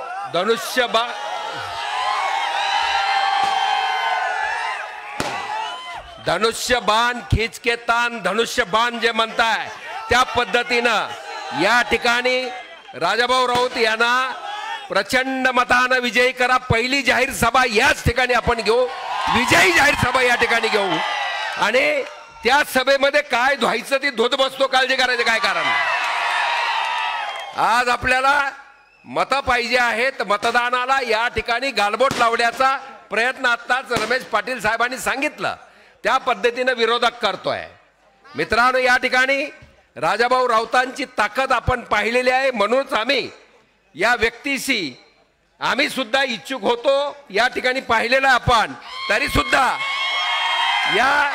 धनुष्यबाण खींच के तान धनुष्यबाण जे म्हणताय त्या पद्धतीनं या ठिकाणी राजाभाऊ राऊत यांना प्रचंड मतानं विजयी करा. पहिली जाहीर सभा याच ठिकाणी आपण घेऊ, विजयी जाहीर सभा या ठिकाणी घेऊ आणि त्या सभेमध्ये काय धुवायचं ती धुत बसतो, काळजी करायचं काय कारण. आज आपल्याला मतं पाहिजे आहेत, मतदानाला या ठिकाणी गालबोट लावण्याचा प्रयत्न आत्ताच रमेश पाटील साहेबांनी सांगितलं त्या पद्धतीनं विरोधक करतोय. मित्रांनो, या ठिकाणी राजाभाऊ राऊतांची ताकद आपण पाहिलेली आहे, म्हणूनच आम्ही या व्यक्तीशी आम्ही सुद्धा इच्छुक होतो. या ठिकाणी पाहिलेलं आपण, तरी सुद्धा या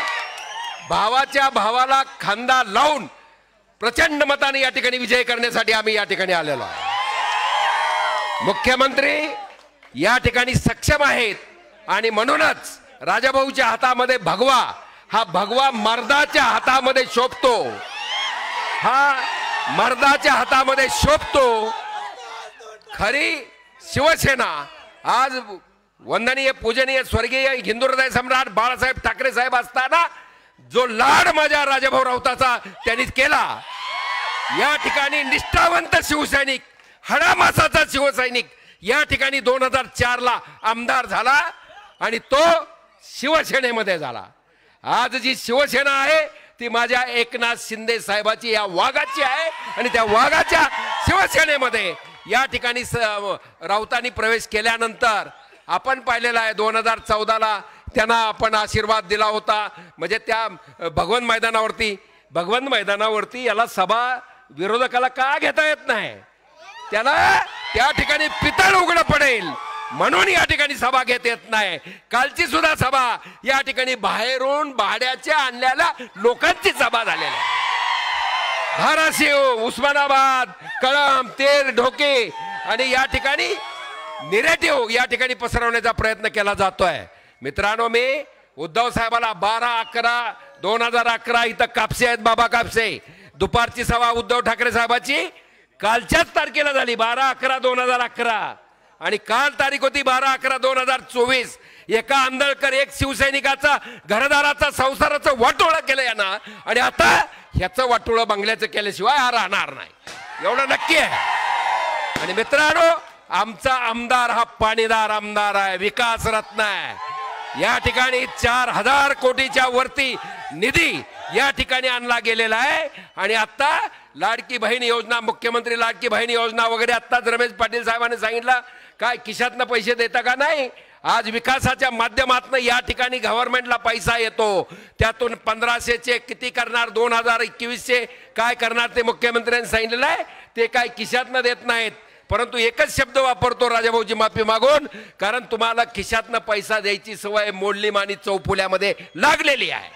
भावाच्या भावाला खांदा लावून प्रचंड मताने या ठिकाणी विजय करण्यासाठी आम्ही या ठिकाणी आलेलो आहे. मुख्यमंत्री या ठिकाणी सक्षम आहेत आणि म्हणूनच राजाभाऊच्या हातामध्ये भगवा, हा भगवा मर्दाच्या हातामध्ये शोभतो, हा मर्दाच्या हातामध्ये शोभतो. खरी शिवसेना आज वंदनीय पूजनीय स्वर्गीय हिंदू हृदय सम्राट बाळासाहेब ठाकरे साहेब असताना जो लाड माझ्या राजाभाऊ राऊताचा त्यांनी केला, या ठिकाणी निष्ठावंत शिवसैनिक, हाडामासाचा शिवसैनिक या ठिकाणी 2004 ला आमदार झाला आणि तो शिवसेनेमध्ये झाला. आज जी शिवसेना आहे ती माझ्या एकनाथ शिंदे साहेबाची या वाघाची आहे आणि त्या वाघाच्या शिवसेनेमध्ये या ठिकाणी राऊतांनी प्रवेश केल्यानंतर आपण पाहिलेला आहे 2014 ला त्यांना आपण आशीर्वाद दिला होता. म्हणजे त्या भगवंत मैदानावरती याला सभा विरोधकाला का घेता येत नाही? त्याला त्या ठिकाणी पितळ उघडं पडेल म्हणून या ठिकाणी सभा घेता येत नाही. कालची सुद्धा सभा या ठिकाणी बाहेरून भाड्याच्या आणलेल्या लोकांची सभा झालेली आहे. धाराशिव, उस्मानाबाद, कळंब, तेर, ढोके आणि या ठिकाणी निरेटिव्ह या ठिकाणी पसरवण्याचा प्रयत्न केला जातोय. मित्रांनो, मी उद्धव साहेबाला 12/11/2011 इथं कापसे आहेत, बाबा कापसे. दुपारची सभा उद्धव ठाकरे साहेबाची कालच्याच तारखेला झाली 12/11/2011 आणि काल तारीख होती 12/11/2024. एका आंधळकर, एक शिवसैनिकाचा घरदाराचा संसाराचं वाटोळं केलं यांना आणि आता ह्याचं वाटोळं बंगल्याचं केल्याशिवाय हा राहणार नाही, एवढं नक्की आहे. आणि मित्रांनो, आमचा आमदार हा पाणीदार आमदार आहे, विकास रत्न आहे. या ठिकाणी 4000 कोटीच्या वरती निधी या ठिकाणी आणला गेलेला आहे. आणि आता लाडकी बहीण योजना, मुख्यमंत्री लाडकी बहीण योजना वगैरे आत्ताच रमेश पाटील साहेबांनी सांगितलं, काय खिशातनं पैसे देता का नाही? आज विकासाच्या माध्यमातून या ठिकाणी गव्हर्नमेंटला पैसा येतो. त्यातून 1500चे किती करणार, 2021चे काय करणार ते मुख्यमंत्र्यांनी सांगितलेलं आहे. ते काय खिशातनं देत नाहीत, परंतु एकच शब्द वापरतो राजाभाऊची माफी मागून, कारण तुम्हाला खिशातनं पैसा द्यायची सवय मोडलीम आणि चौफुल्यामध्ये लागलेली आहे.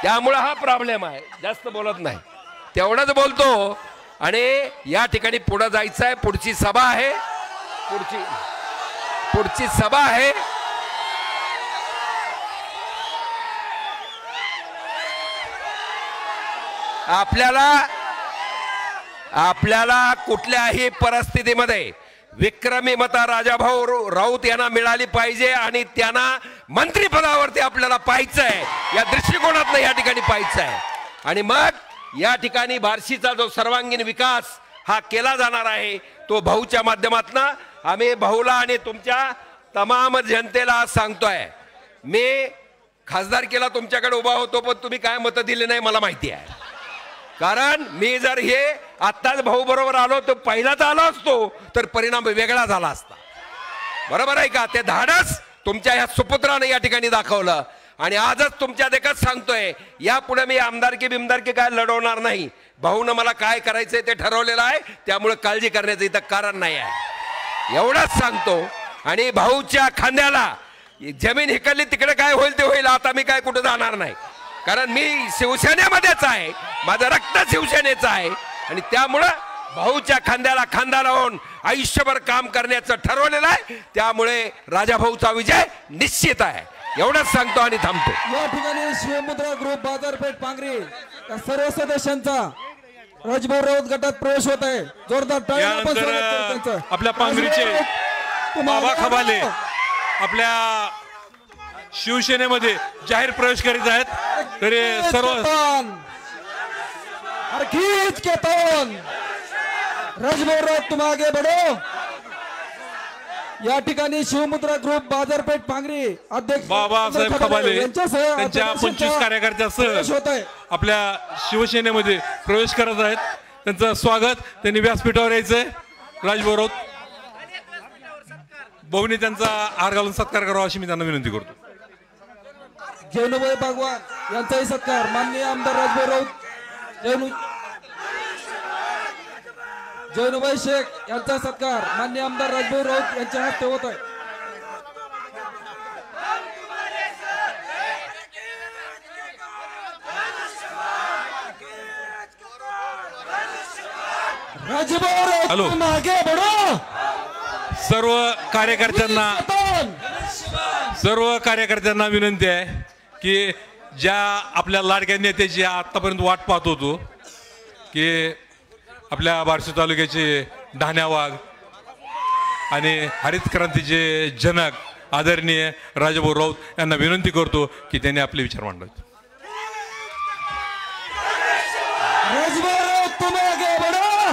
त्यामुळे हा प्रॉब्लेम आहे. जास्त बोलत नाही, तेवढंच बोलतो. आणि या ठिकाणी पुढे जायचं आहे. पुढची सभा आहे, पुढची सभा आहे. आपल्याला कुठल्याही परिस्थितीमध्ये विक्रमी मता राजाभाऊ राऊत यांना मिळाली पाहिजे आणि त्यांना मंत्रिपदावरती आपल्याला पाहायचं आहे. या दृष्टिकोनातून या ठिकाणी पाहायचं आहे. आणि मग या ठिकाणी बार्शीचा जो सर्वांगीण विकास हा केला जाणार आहे तो भाऊच्या माध्यमातून आम्ही भाऊला आणि तुमच्या तमाम जनतेला सांगतोय. मी खासदारकीला तुमच्याकडे उभा होतो, पण तुम्ही काय मतं दिले नाही मला माहिती आहे. कारण मी जर हे आत्ताच भाऊ बरोबर आलो तर पहिलाच आलो असतो तर परिणाम वेगळा झाला असता. बरोबर आहे का? ते धाडस तुमच्या या सुपुत्राने या ठिकाणी दाखवलं. आणि आजच तुमच्या देखत सांगतोय, यापुढे मी आमदारकी काय लढवणार नाही. भाऊनं मला काय करायचंय ते ठरवलेलं आहे, त्यामुळे काळजी करण्याचं इथं कारण नाही आहे, एवढंच सांगतो. आणि भाऊच्या खांद्याला जमीन हिकडली तिकडे काय होईल ते होईल, आता मी काय कुठं जाणार नाही. कारण मी शिवसेनेमध्येच आहे, माझं रक्त शिवसेनेचं आहे. आणि त्यामुळं भाऊच्या खांद्याला खांदा लावून आयुष्यभर काम करण्याचं ठरवलेलं आहे. त्यामुळे राजाभाऊचा विजय निश्चित आहे, एवढंच सांगतो आणि थांबतो. या ठिकाणी शिवमुद्रा ग्रुप बाजारपेठ पांगरी या सर्व सदस्यांचा राजभाऊ राऊत गटात प्रवेश होत आहे. जोरदार टाळ्या आपण स्वागत करू त्यांचं. आपल्या पांगरीचे बाबा खबाले आपल्या शिवसेनेमध्ये जाहीर प्रवेश करीत आहेत. तरी सर्व राजभाऊ राऊत तुम आगे बढो. या ठिकाणी शिवमुद्रा ग्रुप बाजारपेठ पांगरी अध्यक्ष बाबासाहेब खबाले त्यांच्या 25 कार्यकर्त्यासह आपल्या शिवसेनेमध्ये प्रवेश करत आहेत. त्यांचं स्वागत. त्यांनी व्यासपीठावर यायचंय. राजभाऊ राऊत भाऊनी त्यांचा हार घालून सत्कार करावा अशी मी त्यांना विनंती करतो. जैनुभाई बागवान यांचाही सत्कार माननीय आमदार राजभाऊ राऊत. जैनुभाई शेख यांचा सत्कार माननीय आमदार राजभाऊ राऊत यांच्या हस्ते होत आहे. राजभाऊ राऊत हॅलो. मागे बढो. सर्व कार्यकर्त्यांना विनंती आहे की ज्या आपल्या लाडक्या नेत्याची आतापर्यंत वाट पाहत होतो की आपल्या बार्शी तालुक्याचे ढाण्या वाघ आणि हरित क्रांतीचे जनक आदरणीय राजाभाऊ राऊत यांना विनंती करतो की त्यांनी आपले विचार मांडावेत. राजभाऊ राऊत तुम आगे बढो.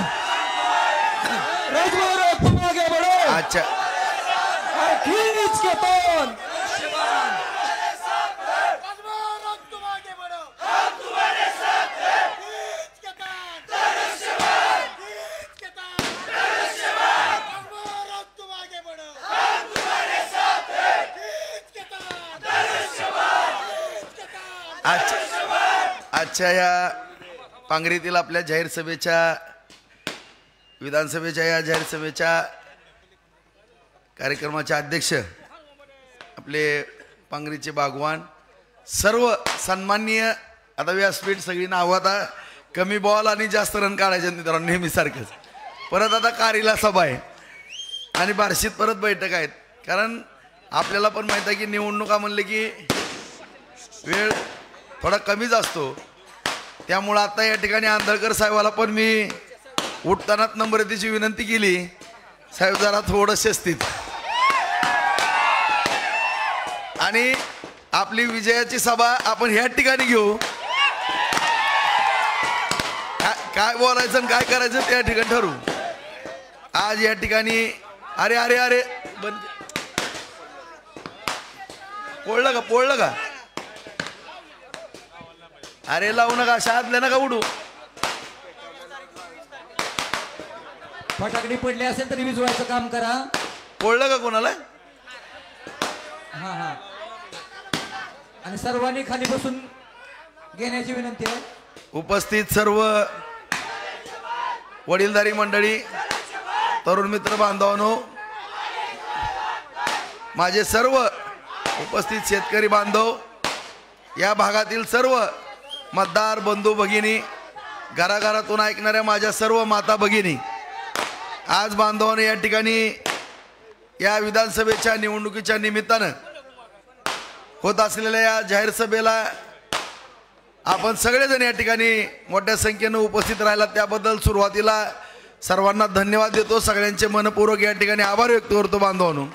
राजभाऊ राऊत तुम आगे बढो. अच्छा, खींच के तोन. आजच्या या पांगरीतील आपल्या जाहीर सभेच्या विधानसभेच्या या जाहीर सभेच्या कार्यक्रमाचे अध्यक्ष आपले पांगरीचे बागवान सर्व सन्माननीय आता व्यासपीठ सगळी नावं आता कमी बॉल आणि जास्त रन काढायचे मित्रांनो नेहमीसारखंच परत आता कारीला सभा आहे आणि बार्शीत परत बैठक आहेत कारण आपल्याला पण माहित आहे की निवडणुका म्हणले की वेळ थोडा कमीच असतो त्यामुळं आता या ठिकाणी आंधळकर साहेबाला पण मी उठतानाच नम्रतेची विनंती केली साहेब जरा थोडं शिस्तीत आणि आपली विजयाची सभा आपण ह्या ठिकाणी घेऊ काय बोलायचं आणि काय करायचं त्या ठिकाणी ठरवू आज या ठिकाणी अरे अरे अरे बंद पोळलं का अरे लावू नका शाळेतल्या नका उडू फटाकडी पडली असेल तरी विजवायचं काम करा पोळलं का कोणाला हा हा आणि सर्वांनी खाली बसून घेण्याची विनंती आहे उपस्थित सर्व वडीलधारी मंडळी तरुण मित्र बांधवांनो माझे सर्व उपस्थित शेतकरी बांधव या भागातील सर्व मतदार बंधू भगिनी घराघरातून ऐकणाऱ्या माझ्या सर्व माता भगिनी आज बांधवांनो या ठिकाणी या विधानसभेच्या निवडणुकीच्या निमित्तानं होत असलेल्या या जाहीर सभेला आपण सगळेजण या ठिकाणी मोठ्या संख्येनं उपस्थित राहिला त्याबद्दल सुरुवातीला सर्वांना धन्यवाद देतो सगळ्यांचे मनपूर्वक या ठिकाणी आभार व्यक्त करतो बांधवांनो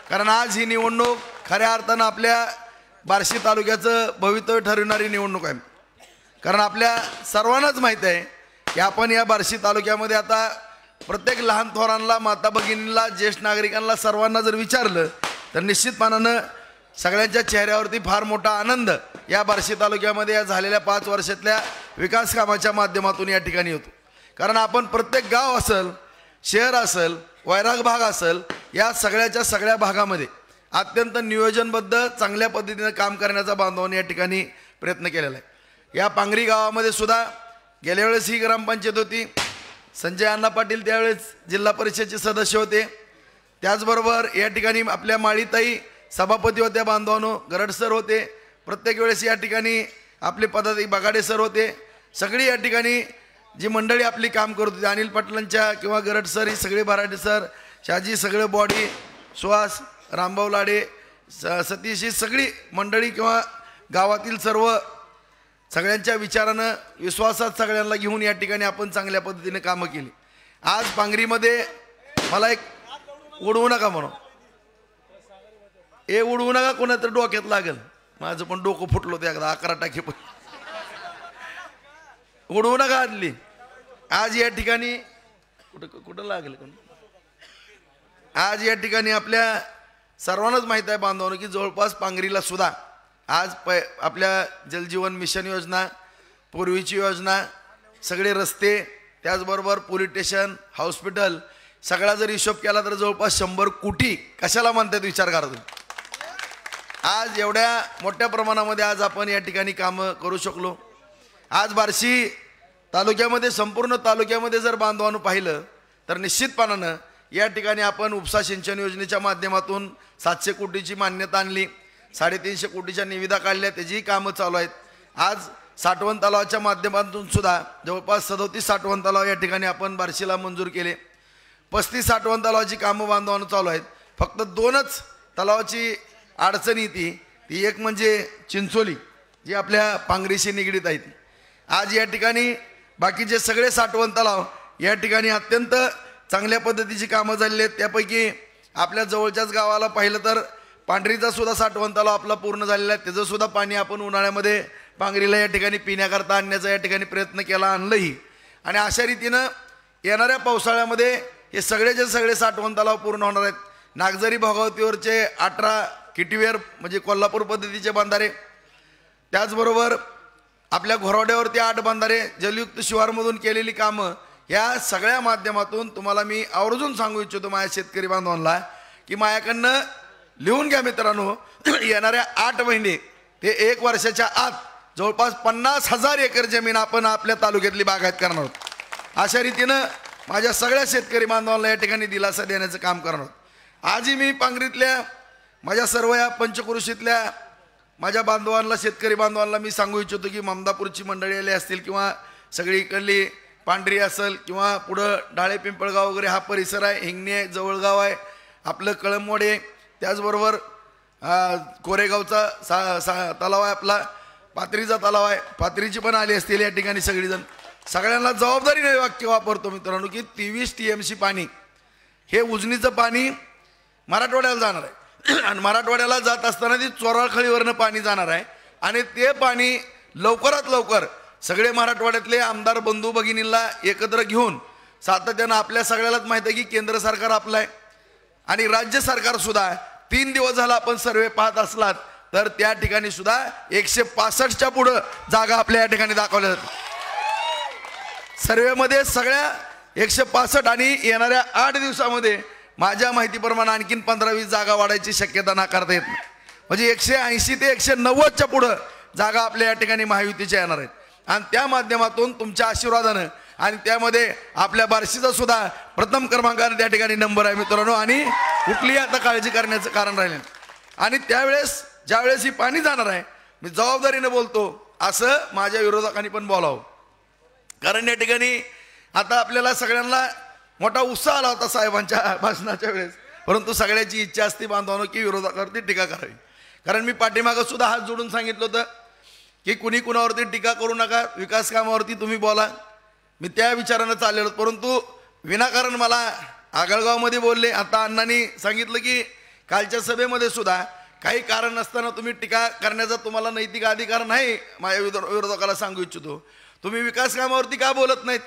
कारण आज ही निवडणूक खऱ्या अर्थानं आपल्या बार्शी तालुक्याचं भवितव्य ठरविणारी निवडणूक आहे कारण आपल्या सर्वांनाच माहीत आहे की आपण या बार्शी तालुक्यामध्ये आता प्रत्येक लहान थोरांना माता भगिनींना ज्येष्ठ नागरिकांना सर्वांना जर विचारलं तर निश्चितपणानं सगळ्यांच्या चेहऱ्यावरती फार मोठा आनंद या बार्शी तालुक्यामध्ये या झालेल्या 5 वर्षातल्या विकास कामाच्या माध्यमातून या ठिकाणी होतो कारण आपण प्रत्येक गाव असेल शहर असेल वैराग भाग असेल या सगळ्या भागामध्ये अत्यंत नियोजनबद्ध चांगल्या पद्धतीनं काम करण्याचा बांधवांनी या ठिकाणी प्रयत्न केलेला आहे या पांगरी गावामध्ये सुद्धा गेल्या वेळेस ही ग्रामपंचायत होती संजय अण्णा पाटील त्यावेळेस जिल्हा परिषदेचे सदस्य होते त्याचबरोबर या ठिकाणी आपल्या माळीताई सभापती होत्या बांधवांनो गरड सर होते प्रत्येक वेळेस या ठिकाणी आपले पदाधिकारी बगाडे सर होते सगळी या ठिकाणी जी मंडळी आपली काम करत होती अनिल पाटलांच्या किंवा गरड सर ही सगळे भराडे सर शाजी सगळे बॉडी सुहास रामभाऊ लाडे सतीश ही सगळी मंडळी किंवा गावातील सगळ्यांच्या विचारानं विश्वासात सगळ्यांना घेऊन या ठिकाणी आपण चांगल्या पद्धतीने कामं केली आज पांगरीमध्ये मला एक उडवू नका म्हणून हे उडवू नका कोणातर डोक्यात लागेल माझं पण डोकं फुटलो ते एकदा 11 टाके पण उडवू नका आदली आज या ठिकाणी कुठं लागेल कोण आज या ठिकाणी आपल्या सर्वांनाच माहीत आहे बांधवांनो की जवळपास पांगरीला सुद्धा आज आपल्या जलजीवन मिशन योजना पूर्वीची योजना सगळे रस्ते त्याचबरोबर पोलीस स्टेशन हॉस्पिटल सगळा जर हिशोब केला तर जवळपास 100 कोटी कशाला म्हणतात विचार करा तुम्ही आज एवढ्या मोठ्या प्रमाणामध्ये आज आपण या ठिकाणी कामं करू शकलो आज बार्शी तालुक्यामध्ये संपूर्ण तालुक्यामध्ये जर बांधवांनो पाहिलं तर निश्चितपणानं या ठिकाणी आपण उपसा सिंचन योजनेच्या माध्यमातून 700 कोटीची मान्यता आणली 350 कोटीच्या निविदा काढल्या त्याचीही कामं चालू आहेत आज साठवण तलावाच्या माध्यमातून सुद्धा जवळपास 37 साठवण तलाव या ठिकाणी आपण बार्शीला मंजूर केले 35 साठवण तलावाची कामं बांधवांनो चालू आहेत फक्त 2च तलावाची अडचण येते ती एक म्हणजे चिंचोली जी आपल्या पांगरीशी निगडीत आहे ती आज या ठिकाणी बाकीचे सगळे साठवण तलाव या ठिकाणी अत्यंत चांगल्या पद्धतीची कामं झालेली आहेत त्यापैकी आपल्या जवळच्याच गावाला पाहिलं तर पांढरीचा सुद्धा साठवण तलाव आपला पूर्ण झालेला आहे त्याचं सुद्धा पाणी आपण उन्हाळ्यामध्ये पांगरीला या ठिकाणी पिण्याकरता आणण्याचा या ठिकाणी प्रयत्न केला आणलंही आणि अशा रीतीनं येणाऱ्या पावसाळ्यामध्ये हे सगळेचे सगळे साठवण तलाव पूर्ण होणार आहेत नागझरी भोगावतीवरचे 18 किटीवेर म्हणजे कोल्हापूर पद्धतीचे बांधारे त्याचबरोबर आपल्या घोरवड्यावरती 8 बांधारे जलयुक्त शिवारमधून केलेली कामं या सगळ्या माध्यमातून तुम्हाला मी आवर्जून सांगू इच्छितो माझ्या शेतकरी बांधवांना की माझ्याकडनं लिहून घ्या मित्रांनो येणाऱ्या 8 महिने ते 1 वर्षाच्या आत जवळपास 50,000 एकर जमीन आपण आपल्या तालुक्यातली बागायत करणार आहोत. अशा रीतीनं माझ्या सगळ्या शेतकरी बांधवांना या ठिकाणी दिलासा देण्याचं काम करणार आहोत. आजही मी पांगरीतल्या माझ्या सर्व या पंचक्रोशीतल्या माझ्या बांधवांना, शेतकरी बांधवांना मी सांगू इच्छितो की ममदापूरची मंडळी आली असतील किंवा सगळी इकडली पांढरी असेल किंवा पुढं डाळे पिंपळगाव वगैरे हा परिसर आहे, हिंगणी आहे, जवळगाव आहे, आपलं कळमवाडी आहे, त्याचबरोबर कोरेगावचा तलाव आहे, आपला पाथरीचा तलाव आहे, पाथरीची पण आली असतील या ठिकाणी सगळीजण. सगळ्यांना जबाबदारीने वाक्य वापरतो मित्रांनो की 23 TMC पाणी हे उजनीचं पाणी मराठवाड्याला जाणार आहे आणि मराठवाड्याला जात असताना ती चोराळखळीवरनं पाणी जाणार आहे आणि ते पाणी लवकरात लवकर सगळे मराठवाड्यातले आमदार बंधू भगिनींना एकत्र घेऊन सातत्यानं आपल्या सगळ्यालाच माहिती आहे की केंद्र सरकार आपलं आहे आणि राज्य सरकार सुद्धा 3 दिवस झाला आपण सर्वे पाहत असलात तर त्या ठिकाणी सुद्धा 165च्या पुढं जागा आपल्या या ठिकाणी दाखवल्या जातात. सर्वेमध्ये सगळ्या 165 आणि येणाऱ्या 8 दिवसामध्ये माझ्या माहितीप्रमाणे आणखीन 15-20 जागा वाढायची शक्यता नाकारता येत नाही. म्हणजे 180 ते 190च्या पुढं जागा आपल्या या ठिकाणी महायुतीच्या येणार आहेत आणि त्या माध्यमातून तुमच्या आशीर्वादानं आणि त्यामध्ये आपल्या बार्शीचा सुद्धा प्रथम क्रमांकाने त्या ठिकाणी नंबर आहे मित्रांनो आणि कुठलीही आता काळजी करण्याचं कारण राहिलं. आणि त्यावेळेस ज्यावेळेस ही पाणी जाणार आहे मी जबाबदारीने बोलतो असं माझ्या विरोधकांनी पण बोलावं, कारण या ठिकाणी आता आपल्याला सगळ्यांना मोठा उत्साह आला होता साहेबांच्या भाषणाच्या वेळेस, परंतु सगळ्याची इच्छा असते बांधवांनो की विरोधकावरती टीका करावी. कारण मी पाठीमागं सुद्धा हात जोडून सांगितलं होतं की कुणी कुणावरती टीका करू नका, विकास कामावरती तुम्ही बोला. मी त्या विचारानं चाललेलो, परंतु विनाकारण मला आगळगावमध्ये बोलले. आता अण्णांनी सांगितलं की कालच्या सभेमध्ये सुद्धा काही कारण नसताना तुम्ही टीका करण्याचा तुम्हाला नैतिक अधिकार नाही. माझ्या विरोधकाला सांगू इच्छितो तुम्ही विकास कामावरती का बोलत नाहीत.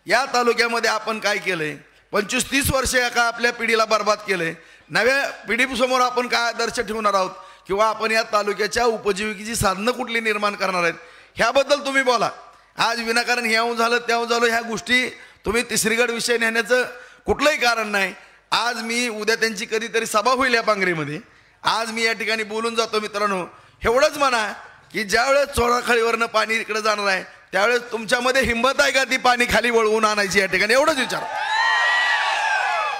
या तालुक्यामध्ये आपण काय केलंय, 25-30 वर्ष एका आपल्या पिढीला बर्बाद केलंय, नव्या पिढीसमोर आपण काय आदर्श ठेवणार आहोत किंवा आपण या तालुक्याच्या उपजीविकेची साधनं कुठली निर्माण करणार आहेत ह्याबद्दल तुम्ही बोला. आज विनाकारण ह्याहून झालं त्याहून झालं ह्या गोष्टी तुम्ही तिसरीगड विषय नेण्याचं कुठलंही कारण नाही. आज मी उद्या त्यांची कधीतरी सभा होईल या पांगरीमध्ये, आज मी या ठिकाणी बोलून जातो मित्रांनो. एवढंच म्हणा की ज्यावेळेस चोराखळीवरनं पाणी इकडे जाणार आहे त्यावेळेस तुमच्यामध्ये हिंमत आहे का ती पाणी खाली वळवून आणायची या ठिकाणी, एवढंच विचार.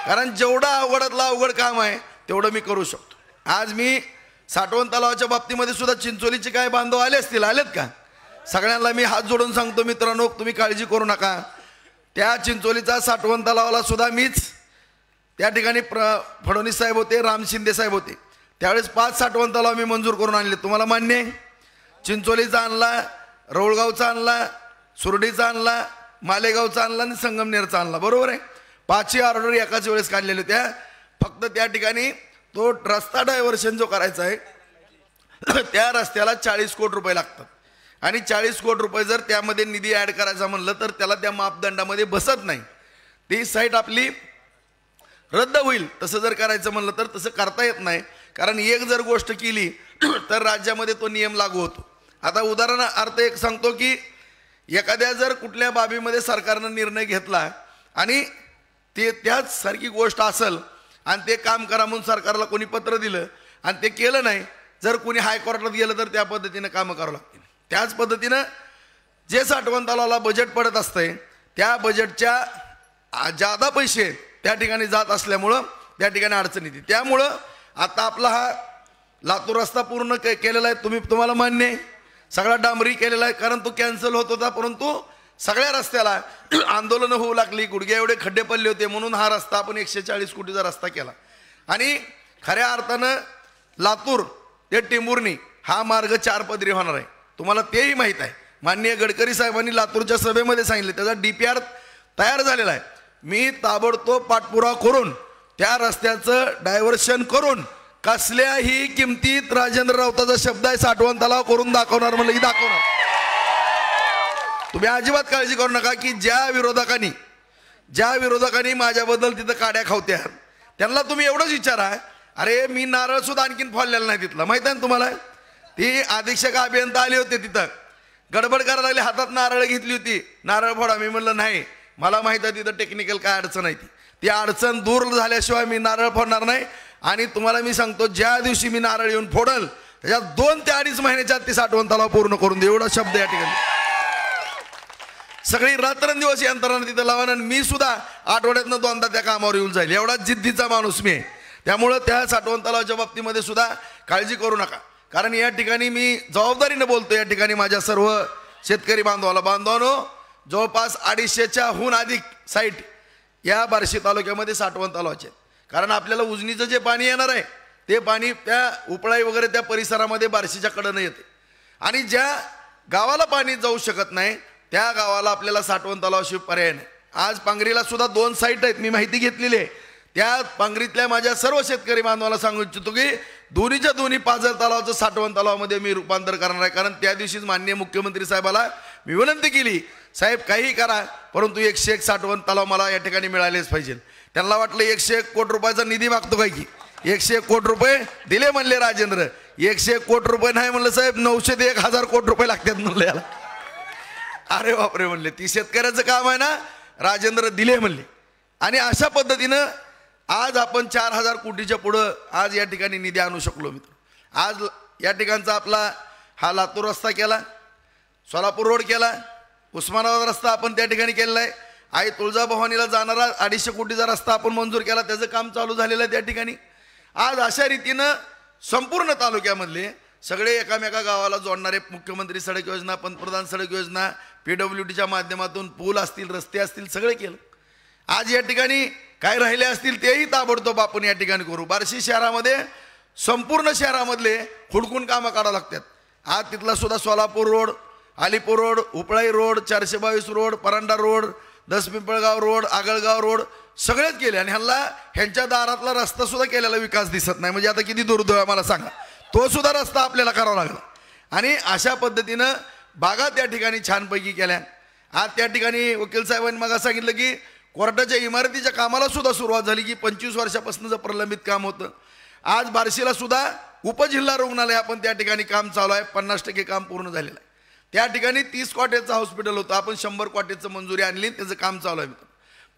कारण जेवढं अवघडातलं अवघड काम आहे तेवढं मी करू शकतो. आज मी साठवण तलावाच्या बाबतीमध्ये सुद्धा चिंचोलीचे काय बांधव आले असतील, आलेत का? सगळ्यांना मी हात जोडून सांगतो मित्रांनो तुम्ही काळजी करू नका. त्या चिंचोलीचा साठवण तलावाला सुद्धा मीच त्या ठिकाणी फडणवीस साहेब होते, राम शिंदे साहेब होते, त्यावेळेस 5 साठवण तलाव मी मंजूर करून आणले. तुम्हाला मान्य आहे? चिंचोलीचा आणला, रौळगावचा आणला, सुरडीचा आणला, मालेगावचा आणला आणि संगमनेरचा आणला, बरोबर आहे. 5ही ऑर्डर एकाच वेळेस काढलेल्या होत्या. फक्त त्या ठिकाणी तो रस्ता डायव्हर्शन जो करायचा आहे त्या रस्त्याला 40 कोटी रुपये लागतात आणि 40 कोटी रुपये जर त्यामध्ये निधी ॲड करायचा म्हणलं तर त्याला त्या मापदंडामध्ये बसत नाही. ती साईट आपली रद्द होईल. तसं जर करायचं म्हणलं तर तसं करता येत नाही, कारण एक जर गोष्ट केली तर राज्यामध्ये तो नियम लागू होतो. आता उदाहरणार्थ एक सांगतो की एखाद्या जर कुठल्या बाबीमध्ये सरकारनं निर्णय घेतला आणि ते त्याच सारखी गोष्ट असेल आणि ते काम करा म्हणून सरकारला कोणी पत्र दिलं आणि ते केलं नाही, जर कोणी हायकोर्टात गेलं तर त्या पद्धतीनं कामं करावं लागतील. त्याच पद्धतीनं जे साठवण तलावाला बजेट पडत असतंय त्या बजेटच्या जादा पैसे त्या ठिकाणी जात असल्यामुळं त्या ठिकाणी अडचण येते. त्यामुळं आता आपला हा लातूर रस्ता पूर्ण केलेला आहे, तुम्हाला मान्य आहे, सगळा डांबरी केलेला आहे, कारण तो कॅन्सल होत होता. परंतु सगळ्या रस्त्याला आंदोलनं होऊ लागली, गुडघ्या एवढे खड्डे पडले होते, म्हणून हा रस्ता आपण 140 कोटीचा रस्ता केला. आणि खऱ्या अर्थानं लातूर ते टेंभुर्णी हा मार्ग 4 पदरी होणार आहे. तुम्हाला तेही माहीत आहे. माननीय गडकरी साहेबांनी लातूरच्या सभेमध्ये सांगितले, त्याचा DPR तयार झालेला आहे. मी ताबडतोब पाठपुरावा करून त्या रस्त्याचं डायव्हर्शन करून कसल्याही किमतीत राजेंद्र राऊताचा शब्द आहे साठवण तलाव करून दाखवणार, म्हणलं की दाखवणार. तुम्ही अजिबात काळजी करू नका की ज्या विरोधकांनी माझ्याबद्दल तिथं काड्या खावत्या त्यांना तुम्ही एवढंच विचारा, अरे मी नारळ सुद्धा आणखीन फोडलेला नाही तिथला, माहित आहे ना तुम्हाला. ती अधीक्षक अभियंता आले होते, तिथं गडबड करायला लागली, हातात नारळ घेतली होती, नारळ फोडा. मी म्हणलं नाही, मला माहित आहे तिथं टेक्निकल काय अडचण आहे, ती अडचण दूर झाल्याशिवाय मी नारळ फोडणार नाही. आणि तुम्हाला मी सांगतो ज्या दिवशी मी नारळ येऊन फोडल त्याच्यात 2 ते 2.5 महिन्याच्या आत ती साठवण तलाव पूर्ण करून देऊ, एवढा शब्द या ठिकाणी. सगळी रात्रंदिवस यंत्रणा तिथं लावा, आणि मी सुद्धा आठवड्यातनं 2दा त्या कामावर येऊन जाईल, एवढा जिद्दीचा माणूस मी आहे. त्यामुळं त्या साठवण तलावाच्या बाबतीमध्ये सुद्धा काळजी करू नका, कारण या ठिकाणी मी जबाबदारीनं बोलतो. या ठिकाणी माझ्या सर्व शेतकरी बांधवांनो, जवळपास 250च्याहून अधिक साईट या बार्शी तालुक्यामध्ये साठवण तलावाचे आहेत. कारण आपल्याला उजनीचं जे पाणी येणार आहे ते पाणी त्या उपळाई वगैरे त्या परिसरामध्ये बार्शीच्या कडेनं येते, आणि ज्या गावाला पाणी जाऊ शकत नाही त्या गावाला आपल्याला साठवण तलावाशिवाय पर्याय नाही. आज पांगरीला सुद्धा 2 साईट आहेत, मी माहिती घेतलेली आहे. त्या पांगरीतल्या माझ्या सर्व शेतकरी बांधवाला सांगू इच्छितो की दोन्हीच्या दोन्ही पाझर तलावाचं साठवण तलावामध्ये मी रूपांतर करणार आहे. कारण त्या दिवशीच माननीय मुख्यमंत्री साहेबाला मी विनंती केली, साहेब काही करा परंतु 101 साठवण तलाव मला या ठिकाणी मिळालेच पाहिजे. त्यांना वाटलं 101 कोटी रुपयाचा निधी मागतो काय की, 101 कोटी रुपये दिले म्हणले राजेंद्र. 101 कोटी रुपये नाही म्हणलं साहेब, 900 ते 1000 कोटी रुपये लागतात म्हणलं याला. अरे बापरे म्हणले, ती शेतकऱ्याचं काम आहे ना, राजेंद्र दिले म्हणले. आणि अशा पद्धतीनं आज आपण 4000 कोटीच्या पुढं आज या ठिकाणी निधी आणू शकलो मित्र. आज या ठिकाणचा आपला हा लातूर रस्ता केला, सोलापूर रोड केला, उस्मानाबाद रस्ता आपण त्या ठिकाणी केलेला आहे. आई तुळजाभवानीला जाणारा 250 कोटीचा रस्ता आपण मंजूर केला, त्याचं काम चालू झालेलं आहे त्या ठिकाणी. आज अशा रीतीनं संपूर्ण तालुक्यामधले सगळे एकामेका गावाला जोडणारे मुख्यमंत्री सडक योजना, पंतप्रधान सडक योजना, PWDच्या माध्यमातून पूल असतील, रस्ते असतील, सगळे केलं. आज या ठिकाणी काय राहिले असतील तेही ताबडतोब आपण या ठिकाणी करू. बार्शी शहरामध्ये संपूर्ण शहरामधले हुडकून कामं काढावं लागतात. आज तिथला सुद्धा Solapur road, Alipur road, Upalai road, 422 road, Paranda road, Daspimpalgaon road, Agalgaon road सगळेच केले. आणि ह्यांच्या दारातला रस्ता सुद्धा केलेला विकास दिसत नाही. म्हणजे आता किती दुर्दैव आहे मला सांगा, तो सुद्धा रस्ता आपल्याला करावा लागला. आणि अशा पद्धतीनं बागा त्या ठिकाणी छानपैकी केल्या. आज त्या ठिकाणी वकील साहेबांनी मग सांगितलं की कोर्टाच्या इमारतीच्या कामाला सुद्धा सुरुवात झाली, की 25 वर्षापासूनचं प्रलंबित काम होतं. आज बार्शीला सुद्धा उपजिल्हा रुग्णालय आपण त्या ठिकाणी काम चालू आहे, 50% काम पूर्ण झालेलं आहे. त्या ठिकाणी 30 क्वाटेचं हॉस्पिटल होतं, आपण 100 क्वाटेचं मंजुरी आणली, त्याचं काम चालू आहे.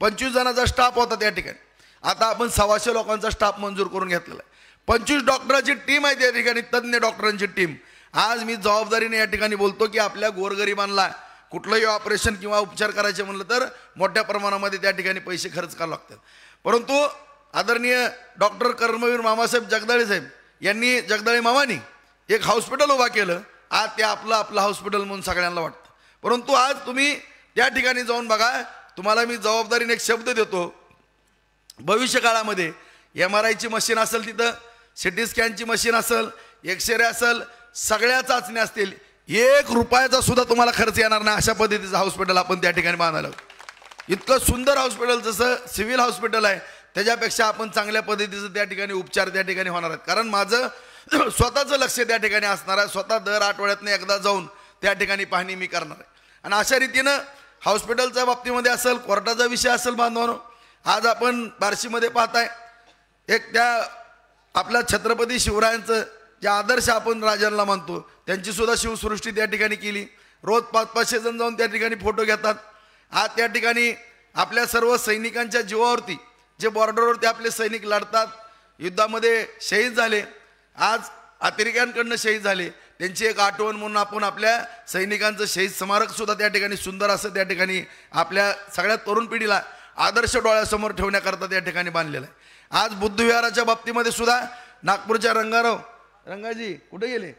25 जणांचा स्टाफ होता त्या ठिकाणी, आता आपण 125 लोकांचा स्टाफ मंजूर करून घेतलेला आहे. 25 डॉक्टरांची टीम आहे त्या ठिकाणी, तज्ज्ञ डॉक्टरांची टीम. आज मी जबाबदारीने या ठिकाणी बोलतो की आपल्या गोरगरिबांना कुठलंही ऑपरेशन किंवा उपचार करायचे म्हणलं तर मोठ्या प्रमाणामध्ये त्या ठिकाणी पैसे खर्च करावे लागतात. परंतु आदरणीय डॉक्टर कर्मवीर मामासाहेब जगदाळे साहेब यांनी, जगदाळे मामानी एक हॉस्पिटल उभा केलं. आज ते आपलं हॉस्पिटल म्हणून सगळ्यांना वाटतं. परंतु आज तुम्ही त्या ठिकाणी जाऊन बघा, तुम्हाला मी जबाबदारीने एक शब्द देतो, भविष्य काळामध्ये MRIची मशीन असेल, तिथं CT स्कॅनची मशीन असेल, एक्सरे असेल, सगळ्या चाचण्या असतील, 1 रुपयाचा सुद्धा तुम्हाला खर्च येणार नाही. अशा पद्धतीचं हॉस्पिटल आपण त्या ठिकाणी बांधायला. इतकं सुंदर हॉस्पिटल, जसं सिव्हिल हॉस्पिटल आहे त्याच्यापेक्षा आपण चांगल्या पद्धतीचं त्या ठिकाणी उपचार त्या ठिकाणी होणार आहेत. कारण माझं स्वतःचं लक्ष त्या ठिकाणी असणार आहे. स्वतः दर आठवड्यातनं एकदा जाऊन त्या ठिकाणी पाहणी मी करणार आहे. आणि अशा रीतीनं हॉस्पिटलच्या बाबतीमध्ये असेल, कोर्टाचा विषय असेल बांधवांनो, आज आपण बार्शीमध्ये पाहताय एक त्या आपल्या छत्रपती शिवरायांचं जे आदर्श आपण राजांना मानतो, त्यांची सुद्धा शिवसृष्टी त्या ठिकाणी केली. रोज 500-500 जण जाऊन त्या ठिकाणी फोटो घेतात. आज त्या ठिकाणी आपल्या सर्व सैनिकांच्या जीवावरती जे बॉर्डरवरती आपले सैनिक लढतात, युद्धामध्ये शहीद झाले, आज अतिरेक्यांकडनं शहीद झाले, त्यांची एक आठवण म्हणून आपण आपल्या सैनिकांचं शहीद स्मारक सुद्धा त्या ठिकाणी सुंदर असं त्या ठिकाणी आपल्या सगळ्या तरुण पिढीला आदर्श डोळ्यासमोर ठेवण्याकरता त्या ठिकाणी बांधलेलं आहे. आज बुद्धविहाराच्या बाबतीमध्ये सुद्धा नागपूरच्या रंगाजी कुठे गेले,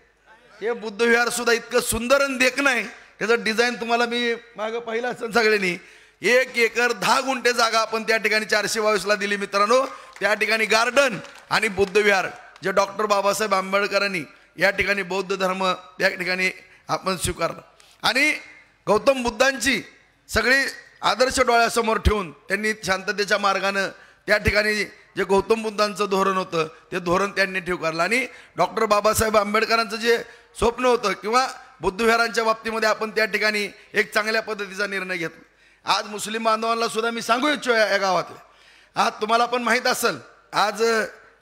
हे बुद्धविहार सुद्धा इतकं सुंदर आणि देखणं आहे. त्याचं डिझाईन तुम्हाला मी मागं पाहिलं असेल सगळ्यांनी. 1 एकर 10 गुंठे जागा आपण त्या ठिकाणी 422ला दिली मित्रांनो. त्या ठिकाणी गार्डन आणि बुद्धविहार जे डॉक्टर बाबासाहेब आंबेडकरांनी या ठिकाणी बौद्ध धर्म त्या ठिकाणी आपण स्वीकारला. आणि गौतम बुद्धांची सगळी आदर्श डोळ्यासमोर ठेवून त्यांनी शांततेच्या मार्गानं त्या ठिकाणी जे गौतम बुद्धांचं धोरण होतं ते धोरण त्यांनी ठेवकारलं. आणि डॉक्टर बाबासाहेब आंबेडकरांचं जे स्वप्न होतं किंवा बुद्धविहारांच्या बाबतीमध्ये आपण त्या ठिकाणी एक चांगल्या पद्धतीचा निर्णय घेतला. आज मुस्लिम बांधवांना सुद्धा मी सांगू इच्छितो या गावातले, आज तुम्हाला पण माहीत असेल, आज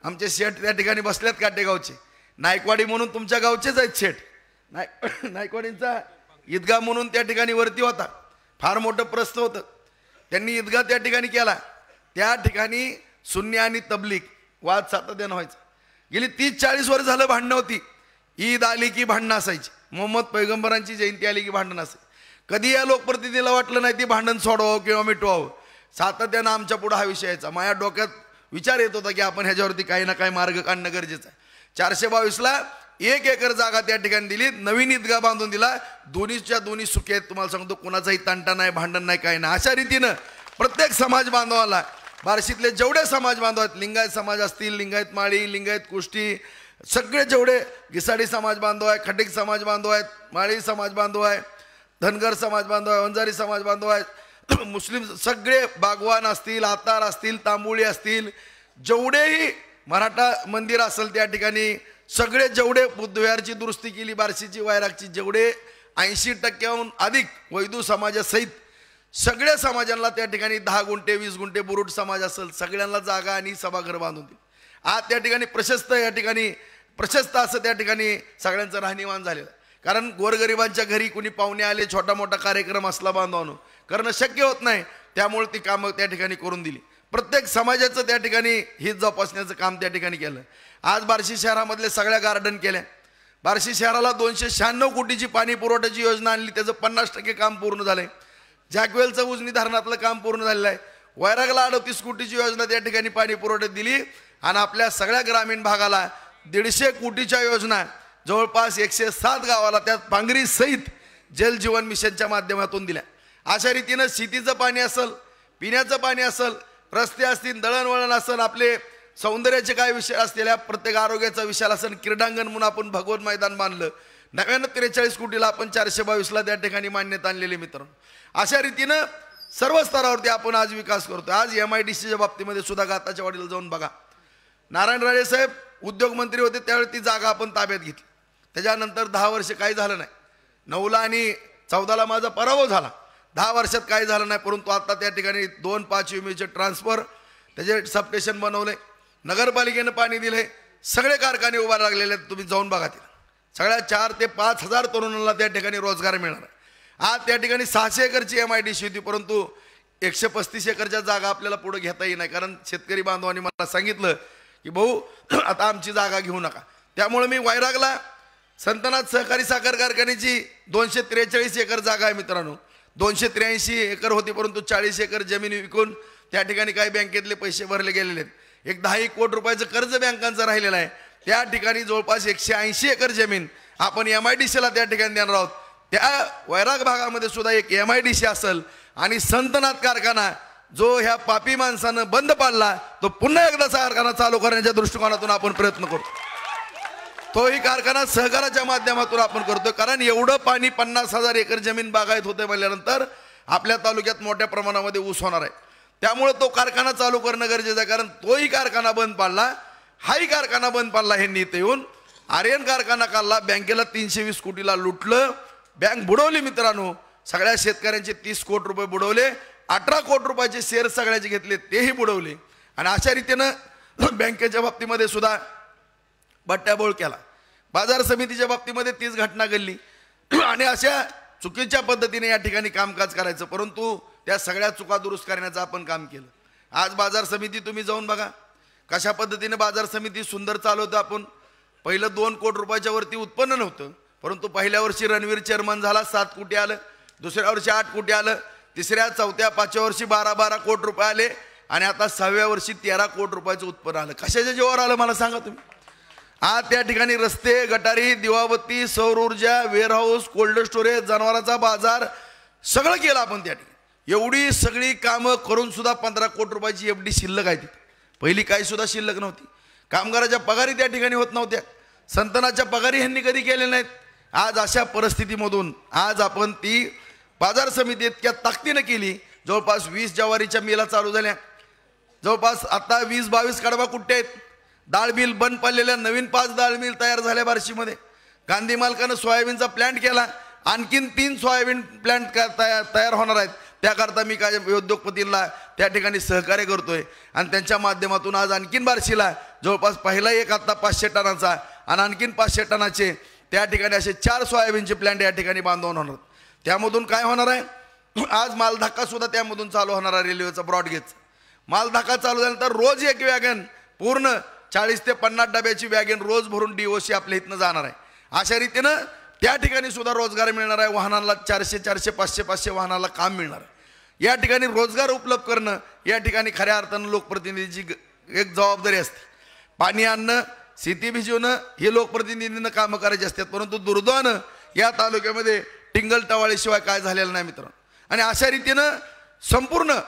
आमचे शेठ त्या ठिकाणी बसल्यात काटेगावचे, नायकवाडी म्हणून तुमच्या गावचेच आहेत शेठ. नायकवाडींचा ईदगाह म्हणून त्या ठिकाणी वरती होता, फार मोठं प्रस्थ होतं, त्यांनी ईदगाह त्या ठिकाणी केला. त्या ठिकाणी सुन्नी आणि तबलीग वाद सातत्यानं व्हायचा. गेली 30-40 वर्ष झालं भांडणं होती. ईद आली की भांडणं असायची, मोहम्मद पैगंबरांची जयंती आली की भांडणं असायची. कधी या लोकप्रतिनिधीला वाटलं नाही ती भांडण सोडवावं किंवा मिटवावं. सातत्यानं आमच्या पुढे हा विषय यायचा. माझ्या डोक्यात विचार येत होता की आपण ह्याच्यावरती काही ना काही मार्ग काढणं गरजेचं आहे. 422ला 1 एकर जागा त्या ठिकाणी दिली, नवीन ईदगाह बांधून दिला. दोन्हीच्या दोन्ही सुखे आहेत. तुम्हाला सांगतो, कोणाचाही तंटा नाही, भांडण नाही, काही नाही. अशा रीतीनं प्रत्येक समाज बांधवाला, बार्शीतले जेवढे समाज बांधव आहेत, लिंगायत समाज असतील, लिंगायत माळी, लिंगायत कुष्टी, सगळे जेवढे घिसाडी समाज बांधव आहे, खटिक समाज बांधव आहेत, माळी समाज बांधव आहे, धनगर समाज बांधव आहे, वंजारी समाज बांधव आहेत, मुस्लिम सगळे, बागवान असतील, आतार असतील, तांबुळी असतील, जेवढेही मराठा मंदिर असेल त्या ठिकाणी सगळे, जेवढे बुद्धविहारची दुरुस्ती केली बार्शीची, वैरागची, जेवढे 80% अधिक वैदू समाजासहित सगळ्या समाजांना त्या ठिकाणी 10 गुंठे 20 गुंठे बुरुड समाज असेल सगळ्यांना जागा आणि सभागृह बांधून दिली. आज त्या ठिकाणी प्रशस्त, या ठिकाणी प्रशस्त असं त्या ठिकाणी सगळ्यांचं राहणीमान झालेलं आहे. कारण गोरगरिबांच्या घरी कुणी पाहुणे आले, छोटा मोठा कार्यक्रम असला बांधवानो करणं शक्य होत नाही, त्यामुळे ती कामं त्या ठिकाणी करून दिली. प्रत्येक समाजाचं त्या ठिकाणी हित जोपासण्याचं काम त्या ठिकाणी केलं. आज बार्शी शहरामधले सगळ्या गार्डन केल्या. बार्शी शहराला 296 कोटीची पाणी पुरवठ्याची योजना आणली, त्याचं 50% काम पूर्ण झालंय. जॅकवेलचं उजनी धरणातलं काम पूर्ण झालेलं आहे. वैरागला 38 कोटीची योजना त्या ठिकाणी पाणी पुरवठ्यात दिली आणि आपल्या सगळ्या ग्रामीण भागाला 150 कोटीच्या योजना जवळपास 107 गावाला, त्यात पांगरी सहित जल जीवन मिशनच्या माध्यमातून दिल्या. अशा रीतीनं शेतीचं पाणी असेल, पिण्याचं पाणी असेल, रस्ते असतील, दळणवळण असेल, आपले सौंदर्याचे काय विषय असलेल्या प्रत्येक आरोग्याचा विषय असेल, क्रीडांगण म्हणून आपण भगवत मैदान बांधलं. 43 कोटीला आपण 422ला त्या ठिकाणी मान्यता आणलेली. मित्रांनो, अशा रीतीनं सर्व स्तरावरती आपण आज विकास करतो. आज MIDCच्या बाबतीमध्ये सुद्धा गाताच्या वाडीला जाऊन बघा. नारायण राणे साहेब उद्योगमंत्री होते त्यावेळी ती जागा आपण ताब्यात घेतली. त्याच्यानंतर 10 वर्ष काही झालं नाही. 9ला आणि 14ला माझा पराभव झाला. 10 वर्षात काही झालं नाही. परंतु आता त्या ठिकाणी 2-5 युमीचे ट्रान्सफर, त्याचे सबस्टेशन बनवले, नगरपालिकेनं पाणी दिले, सगळे कारखाने उभा लागलेले आहेत. तुम्ही जाऊन बघा. तिला सगळ्या 4 ते 5 हजार तरुणांना त्या ठिकाणी रोजगार मिळणार आहे. आज त्या ठिकाणी 600 एकरची MIDC होती, परंतु 135 एकरच्या जागा आपल्याला पुढे घेता येई नाही. कारण शेतकरी बांधवांनी मला सांगितलं की भाऊ आता आमची जागा घेऊ नका. त्यामुळे मी वैरागला संतनाथ सहकारी साखर कारखान्याची 243 एकर जागा आहे. मित्रांनो, 283 एकर होती, परंतु 40 एकर जमीन विकून त्या ठिकाणी काही बँकेतले पैसे भरले गेलेले आहेत. एक 10 कोटी रुपयाचं कर्ज बँकांचं राहिलेलं आहे. त्या ठिकाणी जवळपास 180 एकर जमीन आपण MIDCला त्या ठिकाणी देणार आहोत. त्या वैराग भागामध्ये सुद्धा एक MIDC असेल आणि संतनाथ कारखाना जो ह्या पापी माणसानं बंद पाडला तो पुन्हा एकदा कारखाना चालू करण्याच्या दृष्टिकोनातून आपण प्रयत्न करतो. तोही कारखाना सहकाराच्या माध्यमातून आपण करतो. कारण एवढं पाणी 50,000 एकर जमीन बागायत होते म्हणल्यानंतर आपल्या तालुक्यात मोठ्या प्रमाणामध्ये ऊस होणार आहे. त्यामुळे तो कारखाना चालू करणं गरजेचं आहे. कारण तोही कारखाना बंद पाडला, हाही कारखाना बंद पाडला, हे नीत येऊन आर्यन कारखाना काढला, बँकेला 320 कोटीला लुटलं, बँक बुडवली. मित्रांनो, सगळ्या शेतकऱ्यांचे 30 कोटी रुपये बुडवले, 18 कोटी रुपयाचे शेअर सगळ्याचे घेतले तेही बुडवले. आणि अशा रीतीनं बँकेच्या बाबतीमध्ये सुद्धा बट्ट्याबोळ केला. बाजार समितीच्या बाबतीमध्ये 30 घटना घडली आणि अशा चुकीच्या पद्धतीने या ठिकाणी कामकाज करायचं. परंतु त्या सगळ्या चुका दुरुस्त करण्याचं आपण काम केलं. आज बाजार समिती तुम्ही जाऊन बघा कशा पद्धतीने बाजार समिती सुंदर चालवतं. आपण पहिलं 2 कोटी रुपयाच्या वरती उत्पन्न नव्हतं, परंतु पहिल्या वर्षी रणवीर चेअरमन झाला, 7 कोटी आलं. दुसऱ्या वर्षी 8 कोटी आलं. तिसऱ्या, चौथ्या, 5व्या वर्षी 12 कोटी रुपये आले आणि आता 6व्या वर्षी 13 कोटी रुपयाचं उत्पन्न आलं. कशाच्या जीवावर आलं मला सांगा तुम्ही. आज त्या ठिकाणी रस्ते, गटारी, दिवाबत्ती, सौर ऊर्जा, वेअरहाऊस, कोल्ड स्टोरेज, जनावरांचा बाजार सगळं केलं आपण त्या ठिकाणी. एवढी सगळी कामं करून सुद्धा 15 कोटी रुपयाची FD शिल्लक आहे. पहिली काही सुद्धा शिल्लक नव्हती. कामगाराच्या पगारी त्या ठिकाणी होत नव्हत्या. संतनाच्या पगारी ह्यांनी कधी केले नाहीत. आज अशा परिस्थितीमधून आज आपण ती बाजार समिती इतक्या ताकदीनं केली. जवळपास 20 ज्वारीच्या मिला चालू झाल्या. जवळपास आता 20-22 कडबा कुट्टे आहेत. डाळ मिल बंद पडलेल्या नवीन 5 डाळ मिल तयार झाल्या बार्शीमध्ये. गांधी मालकानं सोयाबीनचा प्लॅन्ट केला. आणखीन 3 सोयाबीन प्लॅन्ट तयार होणार आहेत. त्याकरता मी काय उद्योगपतींना त्या ठिकाणी सहकार्य करतोय आणि त्यांच्या माध्यमातून आज आणखीन बार्शीला जवळपास पहिला एक आता 500 टनाचा आणि आणखीन 500 टनाचे त्या ठिकाणी असे 4 सोयाबीनचे प्लॅन्ट या ठिकाणी बांधून होणार. त्यामधून काय होणार आहे, आज मालधक्का सुद्धा त्यामधून चालू होणार आहे. रेल्वेचा ब्रॉडगेज मालधक्का चालू झाल्यानंतर रोज एक वॅगन पूर्ण 40 ते 50 डब्याची वॅगन रोज भरून DOC आपल्या इथनं जाणार आहे. अशा रीतीनं त्या ठिकाणी सुद्धा रोजगार मिळणार आहे. वाहनाला 400 400 500 500 वाहनाला काम मिळणार आहे. या ठिकाणी रोजगार उपलब्ध करणं या ठिकाणी खऱ्या अर्थानं लोकप्रतिनिधीची एक जबाबदारी असते. पाणी आणणं, शेती भिजवणं हे लोकप्रतिनिधींना कामं करायची असतात. परंतु दुर्दैवानं या तालुक्यामध्ये टिंगल टवाळीशिवाय काय झालेलं नाही मित्रांनो. आणि अशा रीतीनं संपूर्ण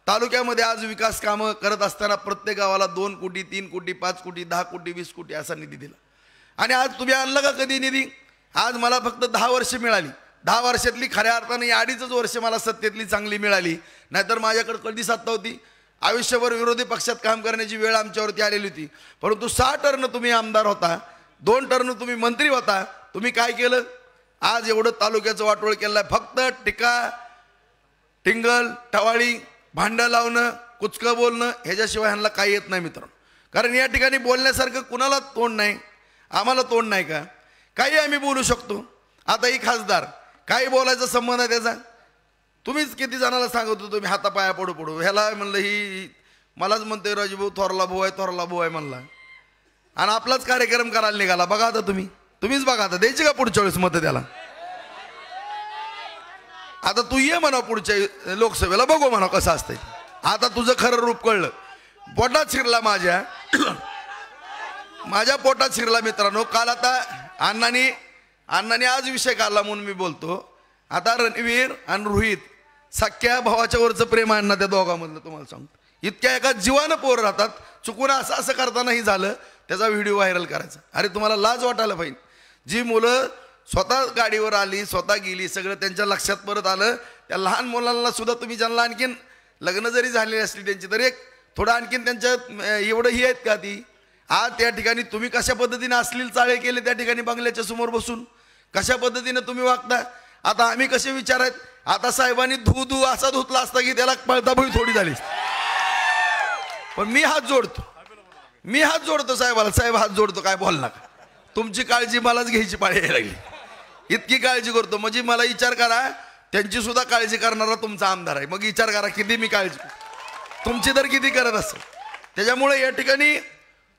तालुक्यामध्ये आज विकास कामं करत असताना प्रत्येक गावाला 2 कोटी 3 कोटी 5 कोटी 10 कोटी 20 कोटी असा निधी दिला. आणि आज तुम्ही आणलं का कधी निधी? आज मला फक्त 10 वर्ष मिळाली. 10 वर्षातली खऱ्या अर्थानं या 2.5 वर्ष मला सत्तेतली चांगली मिळाली. नाहीतर माझ्याकडे कधी सत्ता होती? आयुष्यभर विरोधी पक्षात काम करण्याची वेळ आमच्यावरती आलेली होती. परंतु 6 टर्न तुम्ही आमदार होता, 2 टर्न तुम्ही मंत्री होता. तुम्ही काय केलं? आज एवढं तालुक्याचं वाटोळ केलं आहे. फक्त टीका, टिंगल टवाळी, भांडं लावणं, कुचकं बोलणं ह्याच्याशिवाय ह्यांना काही येत नाही मित्रांनो. कारण या ठिकाणी बोलण्यासारखं कुणाला तोंड नाही. आम्हाला तोंड नाही का? काही आम्ही बोलू शकतो. आता ही खासदार काही बोलायचा संबंध आहे त्याचा? तुम्हीच किती जणाला सांगत होतो मी हातापाया पडू पडू. ह्याला म्हणलं ही मलाच म्हणते राजूभाऊ थोरला भाऊ आहे, थोरला भाऊ आहे म्हणला, आणि आपलाच कार्यक्रम करायला निघाला. बघा आता तुम्हीच बघा आता द्यायची का पुढच्या वेळेस मतं त्याला? आता तू ये म्हणा पुढच्या लोकसभेला, बघू म्हणा कसं असतंय. आता तुझं खरं रूप कळलं. पोटात शिरला माझ्या पोटात शिरला मित्रांनो. काल आता अण्णांनी आज विषय काढला म्हणून मी बोलतो. आता रणवीर आणि रोहित सख्या भावाच्या वरचं प्रेम आहे ना त्या दोघांमधलं. तुम्हाला सांगतो इतक्या एका जीवानं पोर राहतात. चुकून असं करतानाही झालं त्याचा व्हिडिओ व्हायरल करायचा. अरे तुम्हाला लाज वाटायला पाहिजे. जी मुलं स्वतः गाडीवर आली, स्वतः गेली, सगळं त्यांच्या लक्षात परत आलं. त्या लहान मुलांना सुद्धा तुम्ही ज्यांना आणखीन लग्न जरी झालेली असली त्यांची तरी एक थोडं आणखीन त्यांच्यात एवढं ही आहेत का ती? आज त्या ठिकाणी तुम्ही कशा पद्धतीने अश्लील चाळे केले त्या ठिकाणी बंगल्याच्या समोर बसून, कशा पद्धतीने तुम्ही वागता. आता आम्ही कसे विचार आहेत? आता साहेबांनी धू असा धुतला असता की त्याला पळताभुई थोडी झाली. पण मी हात जोडतो साहेबाला. साहेब हात जोडतो, काय बोल नका. तुमची काळजी मलाच घ्यायची पाळी यायला लागली. इतकी काळजी करतो म्हणजे मला विचार करा, त्यांची सुद्धा काळजी करणारा तुमचा आमदार आहे. मग विचार करा किती मी काळजी तुमची तर किती करत असेल. त्याच्यामुळे या ठिकाणी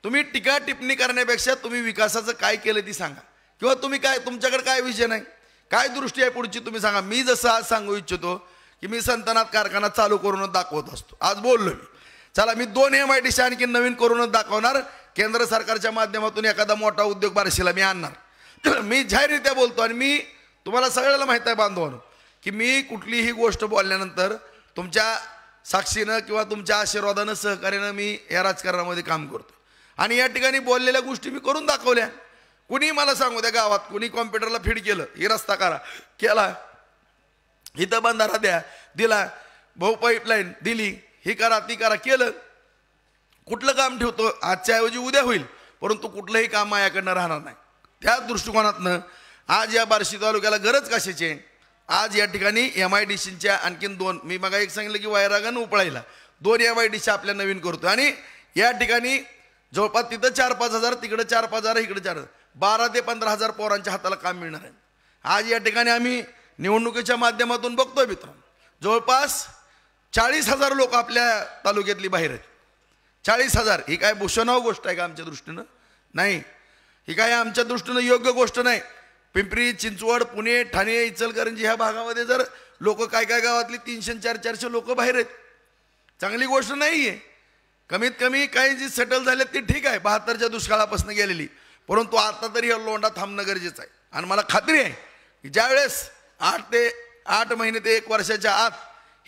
तुम्ही टीका टिप्पणी करण्यापेक्षा तुम्ही विकासाचं काय केलं ती सांगा, किंवा तुम्ही काय, तुमच्याकडे काय विजन आहे, काय दृष्टी आहे पुढची तुम्ही सांगा. मी जसं आज सांगू इच्छितो की मी संतनाथ कारखाना चालू करूनच दाखवत असतो. आज बोललो मी, चला मी 2 MIDC आणखी नवीन करूनच दाखवणार. केंद्र सरकारच्या माध्यमातून एखादा मोठा उद्योग बार्शीला मी आणणार. मी जाहीररित्या बोलतो. आणि मी तुम्हाला सगळ्याला माहीत आहे बांधवांनो की मी कुठलीही गोष्ट बोलल्यानंतर तुमच्या साक्षीनं किंवा तुमच्या आशीर्वादानं सहकार्यानं मी या राजकारणामध्ये काम करतो. आणि या ठिकाणी बोललेल्या गोष्टी मी करून दाखवल्या. कुणी मला सांगू त्या गावात कुणी कॉम्प्युटरला फीड केलं, ही रस्ता केला, इथं बंधारा द्या दिला, भाऊ पाईपलाईन दिली, ही करा ती करा केलं. कुठलं काम ठेवतो आजच्या ऐवजी उद्या होईल, परंतु कुठलंही काम माझ्याकडनं राहणार नाही. त्या दृष्टिकोनातनं आज या बार्शी तालुक्याला गरज कशाची आहे? आज या ठिकाणी MIDCच्या आणखीन 2, मी मग एक सांगितलं की वैरागानं उपळायला 2 MIDC आपल्या नवीन करतो. आणि या ठिकाणी जवळपास तिथं 4-5 हजार, तिकडं 4-5 हजार, इकडे 4, 12 ते 15 हजार पोरांच्या हाताला काम मिळणार आहे. आज या ठिकाणी आम्ही निवडणुकीच्या माध्यमातून बघतोय मित्रांनो, जवळपास 40,000 लोक आपल्या तालुक्यातली बाहेर आहेत. 40,000 ही काय भूषणाव गोष्ट आहे का आमच्या दृष्टीनं? नाही, ही काय आमच्या दृष्टीनं योग्य गोष्ट नाही. पिंपरी चिंचवड, पुणे, ठाणे, इचलकरंजी ह्या भागामध्ये जर लोक काय गावातली 300-400 लोक बाहेर आहेत, चांगली गोष्ट नाही आहे. कमीत कमी काही जी सेटल झाले ती ठीक आहे, 72च्या दुष्काळापासून गेलेली. परंतु आता तरी हा लोंढा थांबणं गरजेचं आहे. आणि मला खात्री आहे की ज्यावेळेस 8 महिने ते 1 वर्षाच्या आत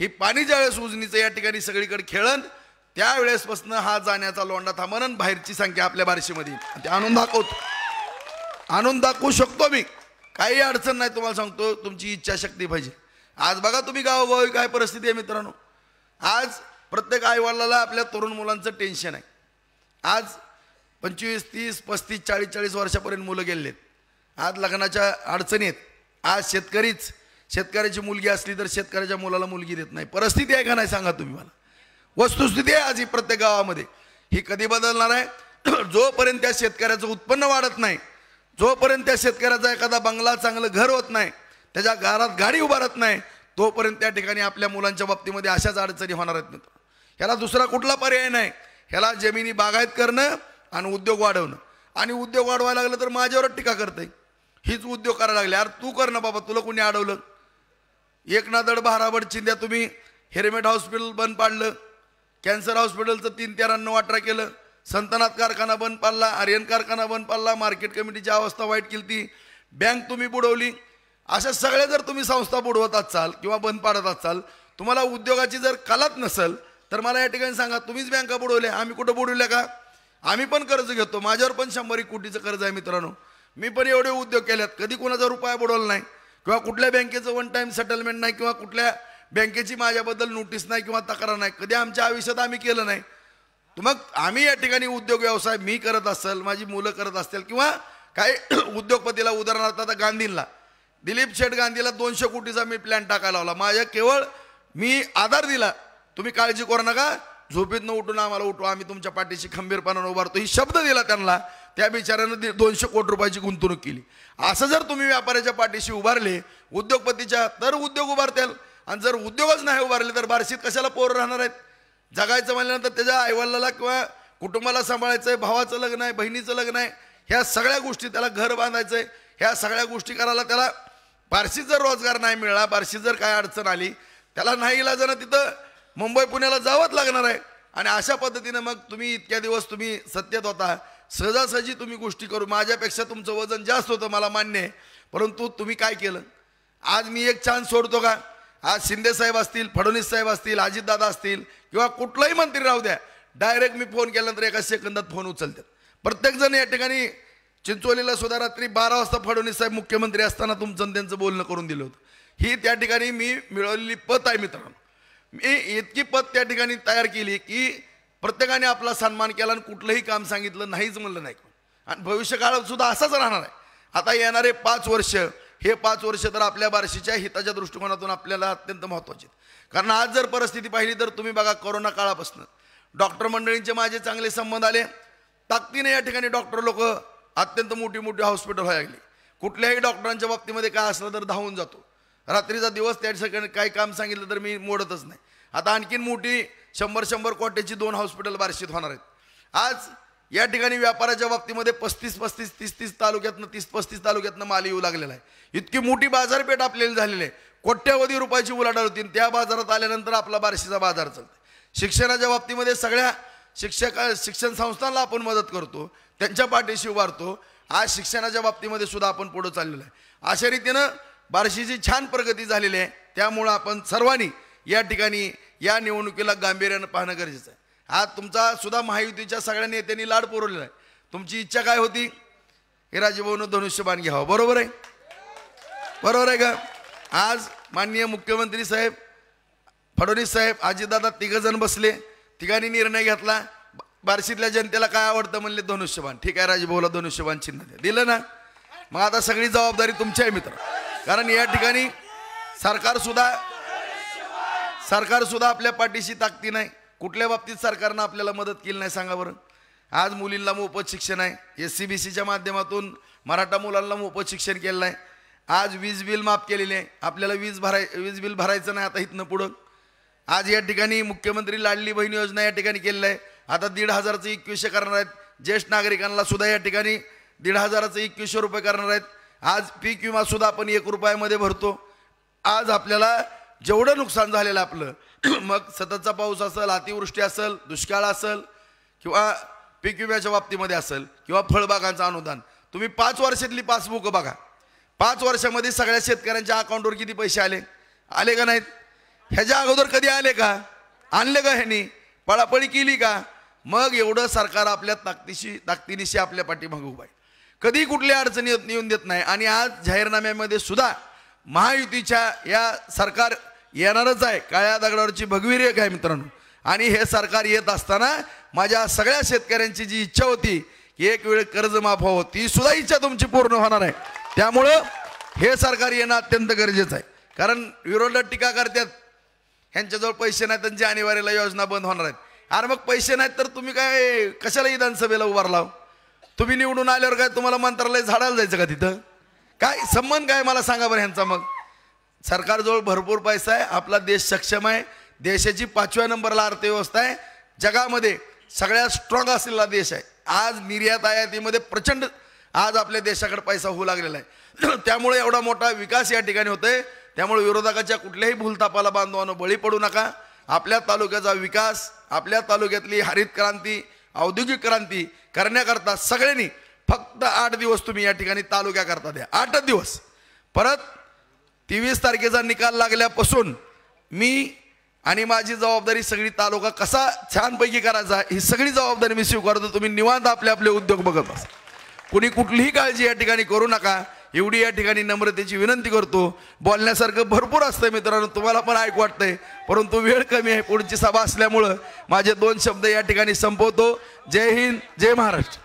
ही पाणी ज्यावेळेस उजनीचं या ठिकाणी सगळीकडे खेळन, त्यावेळेसपासून हा जाण्याचा लोंढा थांबन. बाहेरची संख्या आपल्या बार्शीमध्ये ते आणून दाखवू शकतो मी. काही अडचण नाही. तुम्हाला सांगतो तुमची इच्छाशक्ती पाहिजे. आज बघा तुम्ही गावोगावी काय परिस्थिती आहे मित्रांनो. आज प्रत्येक आईवडिलाला आपल्या तरुण मुलांचं टेन्शन आहे. आज 25, 30, 35, 40 वर्षापर्यंत मुलं गेलेत. आज लग्नाच्या अडचणी आहेत. आज शेतकऱ्याची मुलगी असली तर शेतकऱ्याच्या मुलाला मुलगी देत नाही. परिस्थिती आहे का नाही सांगा तुम्ही मला. वस्तुस्थिती आहे आज ही प्रत्येक गावामध्ये. ही कधी बदलणार आहे? जोपर्यंत त्या शेतकऱ्याचं उत्पन्न वाढत नाही, जोपर्यंत त्या शेतकऱ्याचा एखादा बंगला, चांगलं घर होत नाही, त्याच्या घरात गाडी उभारत नाही, तोपर्यंत त्या ठिकाणी आपल्या मुलांच्या बाबतीमध्ये अशाच अडचणी होणार आहेत मित्र. ह्याला दुसरा कुठला पर्याय नाही. ह्याला जमिनी बागायत करणं आणि उद्योग वाढवणं. आणि उद्योग वाढवायला लागलं तर माझ्यावरच टीका करते. हीच उद्योग करायला लागले. अरे तू कर ना बाबा, तुला कोणी अडवलं? एक ना दड भाराबड चिंध्या तुम्ही हेरेमेट हॉस्पिटल बंद पाडलं, कॅन्सर हॉस्पिटलचं 3-93-18 केलं, संतनाथ कारखाना बंद पाडला, आर्यन कारखाना बंद पाडला, मार्केट कमिटीची अवस्था वाईट केली ती, बँक तुम्ही बुडवली. अशा सगळ्या जर तुम्ही संस्था बुडवत असाल किंवा बंद पाडत असाल, तुम्हाला उद्योगाची जर कलाच नसेल तर मला या ठिकाणी सांगा, तुम्हीच बँका बुडवल्या, आम्ही कुठं बुडवल्या का? आम्ही पण कर्ज घेतो, माझ्यावर पण 100 कोटीचं कर्ज आहे मित्रांनो. मी पण एवढे उद्योग केल्यात, कधी कोणाचा रुपया बुडवला नाही किंवा कुठल्या बँकेचं वन टाईम सेटलमेंट नाही किंवा कुठल्या बँकेची माझ्याबद्दल नोटीस नाही किंवा तक्रार नाही, कधी आमच्या आयुष्यात आम्ही केलं नाही. मग आम्ही या ठिकाणी उद्योग व्यवसाय मी करत असेल, माझी मुलं करत असतील किंवा काही उद्योगपतीला, उदाहरणार्थ आता गांधींना, दिलीप शेठ गांधीला 200 कोटीचा मी प्लॅन टाकायला लावला. माझ्या केवळ मी आधार दिला, तुम्ही काळजी करू नका, झोपेतनं उठून आम्हाला उठवा, आम्ही तुमच्या पाठीशी खंबीरपणाने उभारतो, ही शब्द दिला त्यांना. त्या बिचाऱ्यानं 200 कोटी रुपयाची गुंतवणूक केली. असं जर तुम्ही व्यापाऱ्याच्या पाठीशी उभारले उद्योगपतीच्या, तर उद्योग उभारतील. आणि जर उद्योगच नाही उभारले तर बार्शीत कशाला पोरं राहणार आहेत? जगायचं म्हणल्यानंतर त्याच्या आईवडिलाला किंवा कुटुंबाला सांभाळायचं आहे, भावाचं लग्न आहे, बहिणीचं लग्न आहे, ह्या सगळ्या गोष्टी, त्याला घर बांधायचं आहे, ह्या सगळ्या गोष्टी करायला त्याला बार्शीत जर रोजगार नाही मिळाला, बार्शीत जर काय अडचण आली, त्याला नाही इलाजानं तिथं मुंबई पुण्याला जावंच लागणार आहे. आणि अशा पद्धतीनं मग तुम्ही इतक्या दिवस तुम्ही सत्तेत होता, सहजासहजी तुम्ही गोष्टी करू, माझ्यापेक्षा तुमचं वजन जास्त होतं मला मान्य आहे, परंतु तुम्ही काय केलं? आज मी एक चान्स सोडतो का? आज शिंदे साहेब असतील, फडणवीस साहेब असतील, अजितदादा असतील किंवा कुठलाही मंत्री राहू द्या, डायरेक्ट मी फोन केल्यानंतर एका सेकंदात फोन उचलतात. प्रत्येकजण या ठिकाणी चिंचोलीला सुद्धा रात्री 12 वाजता फडणवीस साहेब मुख्यमंत्री असताना तुमचं त्यांचं बोलणं करून दिलं होतं. ही त्या ठिकाणी मी मिळवलेली पत आहे मित्रांनो. मी इतकी पत त्या ठिकाणी तयार केली की प्रत्येकाने आपला सन्मान केला आणि कुठलंही काम सांगितलं नाहीच म्हणलं नाही. आणि भविष्यकाळात सुद्धा असाच राहणार आहे. आता येणारे 5 वर्ष, हे 5 वर्ष तर आपल्या बार्शीच्या हिताच्या दृष्टिकोनातून आपल्याला अत्यंत महत्त्वाचे आहेत. कारण आज जर परिस्थिती पाहिली तर तुम्ही बघा, कोरोना काळापासून डॉक्टर मंडळींचे माझे चांगले संबंध आले, ताकदीने या ठिकाणी डॉक्टर लोक अत्यंत मोठी मोठी हॉस्पिटल व्हायला लागली. कुठल्याही डॉक्टरांच्या बाबतीमध्ये काय असलं तर धावून जातो, रात्रीचा दिवस त्या ठिकाणी काही काम सांगितलं तर मी मोडतच नाही. आता आणखीन मोठी 100 कोटीची 2 हॉस्पिटल बार्शीत होणार आहेत. आज या ठिकाणी व्यापाराच्या बाबतीमध्ये 35 30 तालुक्यातनं 30-35 तालुक्यातनं माल येऊ लागलेला आहे. इतकी मोठी बाजारपेठ आपल्याला झालेली आहे, कोट्यवधी रुपयाची उलाढाल होती. त्या बाजारात आल्यानंतर आपला बार्शीचा बाजार चालतो. शिक्षणाच्या बाबतीमध्ये सगळ्या शिक्षण संस्थांना आपण मदत करतो, त्यांच्या पाठीशी उभारतो. आज शिक्षणाच्या बाबतीमध्ये सुद्धा आपण पुढे चाललेलो आहे. अशा रीतीनं बार्शीची छान प्रगती झालेली आहे. त्यामुळं आपण सर्वांनी या ठिकाणी या निवडणुकीला गांभीर्यानं पाहणं गरजेचं आहे. आज तुमचा सुद्धा महायुतीच्या सगळ्या नेत्यांनी लाड पुरवलेला आहे. तुमची इच्छा काय होती? हे राजभवन धनुष्यबाण घ्यावं, बरोबर आहे? बरोबर आहे का? आज माननीय मुख्यमंत्री साहेब, फडणवीस साहेब, अजितदादा तिघजण बसले, तिघांनी निर्णय घेतला. बार्शीतल्या जनतेला काय आवडतं म्हणले? धनुष्यबाण. ठीक आहे, राजभवनला धनुष्यबाण चिन्ह द्या. दिलं ना? मग आता सगळी जबाबदारी तुमची आहे मित्र. कारण या ठिकाणी सरकार सुद्धा आपल्या पाठीशी ताकदी नाही. कुठल्या बाबतीत सरकारनं आपल्याला मदत केली नाही सांगा बरं? आज मुलींना मोफत शिक्षण आहे, SCBCच्या माध्यमातून मराठा मुलांना मोफत शिक्षण केलं आहे. आज वीज बिल माफ केलेले आहे, आपल्याला वीज बिल भरायचं नाही आता इथनं पुढं. आज या ठिकाणी मुख्यमंत्री लाडली बहीण योजना या ठिकाणी केलेलं आहे. आता 1,500चं 2100 करणार आहेत. ज्येष्ठ नागरिकांना सुद्धा या ठिकाणी 1,500चं 2100 रुपये करणार आहेत. आज पीक विमा सुद्धा आपण 1 रुपयामध्ये भरतो. आज आपल्याला जेवढं नुकसान झालेलं आपलं, मग सततचा पाऊस असेल, अतिवृष्टी असेल, दुष्काळ असेल किंवा पीक विम्याच्या बाबतीमध्ये असेल किंवा फळबागांचं अनुदान, तुम्ही 5 वर्षातली पासबुक बघा. 5 वर्षामध्ये सगळ्या शेतकऱ्यांच्या अकाउंटवर किती पैसे आले का नाहीत? ह्याच्या अगोदर कधी आले का? आणले का? ह्यांनी पळापळी केली का? मग एवढं सरकार आपल्या ताकदीनिशी आपल्या पाठीमागे उभं आहे, कधी कुठल्या अडचणी येऊन देत नाही. आणि आज जाहीरनाम्यामध्ये सुद्धा महायुतीच्या या सरकार येणारच आहे, काळ्या दगडावरची भगवी रेख आहे मित्रांनो. आणि हे सरकार येत असताना माझ्या सगळ्या शेतकऱ्यांची जी इच्छा होती की एक वेळ कर्ज माफ व्हावं, ती सुद्धा इच्छा तुमची पूर्ण होणार आहे. त्यामुळं हे सरकार येणं अत्यंत गरजेचं आहे. कारण विरोधक टीका करतात, ह्यांच्याजवळ पैसे नाहीत, त्यांची अनिवार्याला योजना बंद होणार आहेत. अरे मग पैसे नाहीत तर तुम्ही काय कशाला विधानसभेला उभारला? तुम्ही निवडून आल्यावर काय तुम्हाला मंत्रालय झाडायला जायचं का? तिथं काय संबंध काय मला सांगा बरं ह्यांचा? मग सरकारजवळ भरपूर पैसा आहे, आपला देश सक्षम आहे, देशाची 5व्या नंबरला अर्थव्यवस्था आहे, जगामध्ये सगळ्यात स्ट्रॉंग असलेला देश आहे. आज निर्यात आयातीमध्ये प्रचंड आज आपल्या देशाकडे पैसा होऊ लागलेला आहे. त्यामुळे एवढा मोठा विकास या ठिकाणी होतोय. त्यामुळे विरोधकाच्या कुठल्याही भूलथापाला बांधवानं बळी पडू नका. आपल्या तालुक्याचा विकास, आपल्या तालुक्यातली हरित क्रांती, औद्योगिक क्रांती करण्याकरता सगळ्यांनी फक्त 8 दिवस तुम्ही या ठिकाणी तालुक्याकरता द्या. 8 दिवस. परत 23 तारखेचा निकाल लागल्यापासून मी आणि माझी जबाबदारी सगळी तालुका कसा छानपैकी करायचा ही सगळी जबाबदारी मी स्वीकारतो. तुम्ही निवांत आपले आपले उद्योग बघत बसा. कुणी कुठलीही काळजी या ठिकाणी करू नका एवढी या ठिकाणी नम्रतेची विनंती करतो. बोलण्यासारखं भरपूर असतं मित्रांनो, तुम्हाला पण ऐकू वाटतंय, परंतु वेळ कमी आहे. पुढची सभा असल्यामुळं माझे 2 शब्द या ठिकाणी संपवतो. जय हिंद, जय महाराष्ट्र.